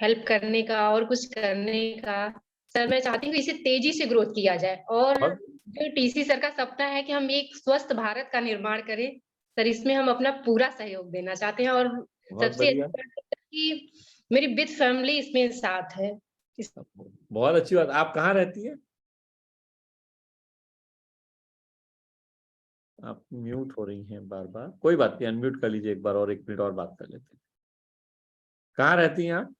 हेल्प करने का और कुछ करने का, सर मैं चाहती हूँ कि इसे तेजी से ग्रोथ किया जाए, और बहुत जो टीसी सर का सपना है कि हम एक स्वस्थ भारत का निर्माण करें, सर इसमें हम अपना पूरा सहयोग देना चाहते हैं। और बहुत सबसे बढ़िया, अच्छी बात है कि मेरी विद फैमिली इसमें साथ है। बहुत अच्छी बात। आप कहाँ रहती है? आप म्यूट हो रही हैं बार बार, कोई बात नहीं, अनम्यूट कर लीजिए एक बार और 1 मिनट और बात कर लेते हैं। कहाँ रहती हैं आप?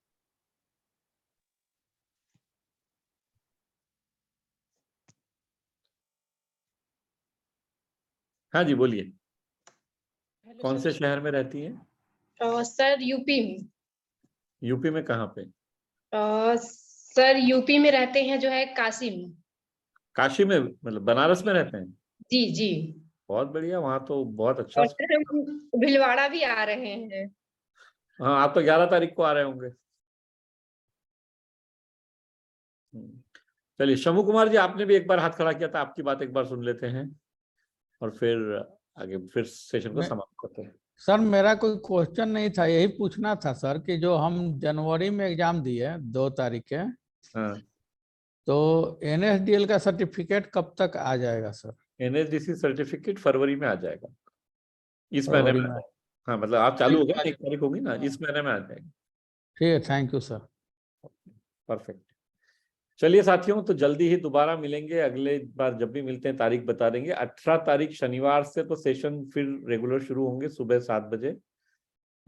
हाँ जी बोलिए, कौन से शहर में रहती हैं? सर यूपी में। यूपी में कहाँ पे? सर यूपी में रहते हैं जो है काशी में। काशी में, मतलब बनारस में रहते हैं? जी जी। बहुत बढ़िया, वहाँ तो बहुत अच्छा। और सर हम भीलवाड़ा भी आ रहे हैं। हाँ आप तो 11 तारीख को आ रहे होंगे। चलिए शंभू कुमार जी, आपने भी एक बार हाथ खड़ा किया था, आपकी बात एक बार सुन लेते हैं और फिर आगे फिर सेशन को समाप्त करते हैं। सर मेरा कोई क्वेश्चन नहीं था, यही पूछना था सर कि जो हम जनवरी में एग्जाम दिए 2 तारीख के, हाँ, तो एनएसडीएल का सर्टिफिकेट कब तक आ जाएगा सर? एनएसडीसी सर्टिफिकेट फरवरी में आ जाएगा, इस महीने फरवरी में आ में? जाएगा। हाँ मतलब आप चालू हो गए, 1 तारीख होगी ना, इस महीने में आ जाएगा। ठीक है, थैंक यू सर। परफेक्ट। चलिए साथियों, तो जल्दी ही दोबारा मिलेंगे, अगले बार जब भी मिलते हैं तारीख बता देंगे। 18 तारीख शनिवार से तो सेशन फिर रेगुलर शुरू होंगे सुबह 7 बजे,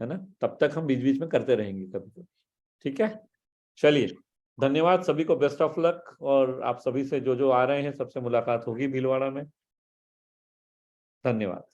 है ना? तब तक हम बीच बीच में करते रहेंगे कभी कभी, ठीक है? चलिए, धन्यवाद सभी को, बेस्ट ऑफ लक, और आप सभी से जो जो आ रहे हैं सबसे मुलाकात होगी भीलवाड़ा में। धन्यवाद।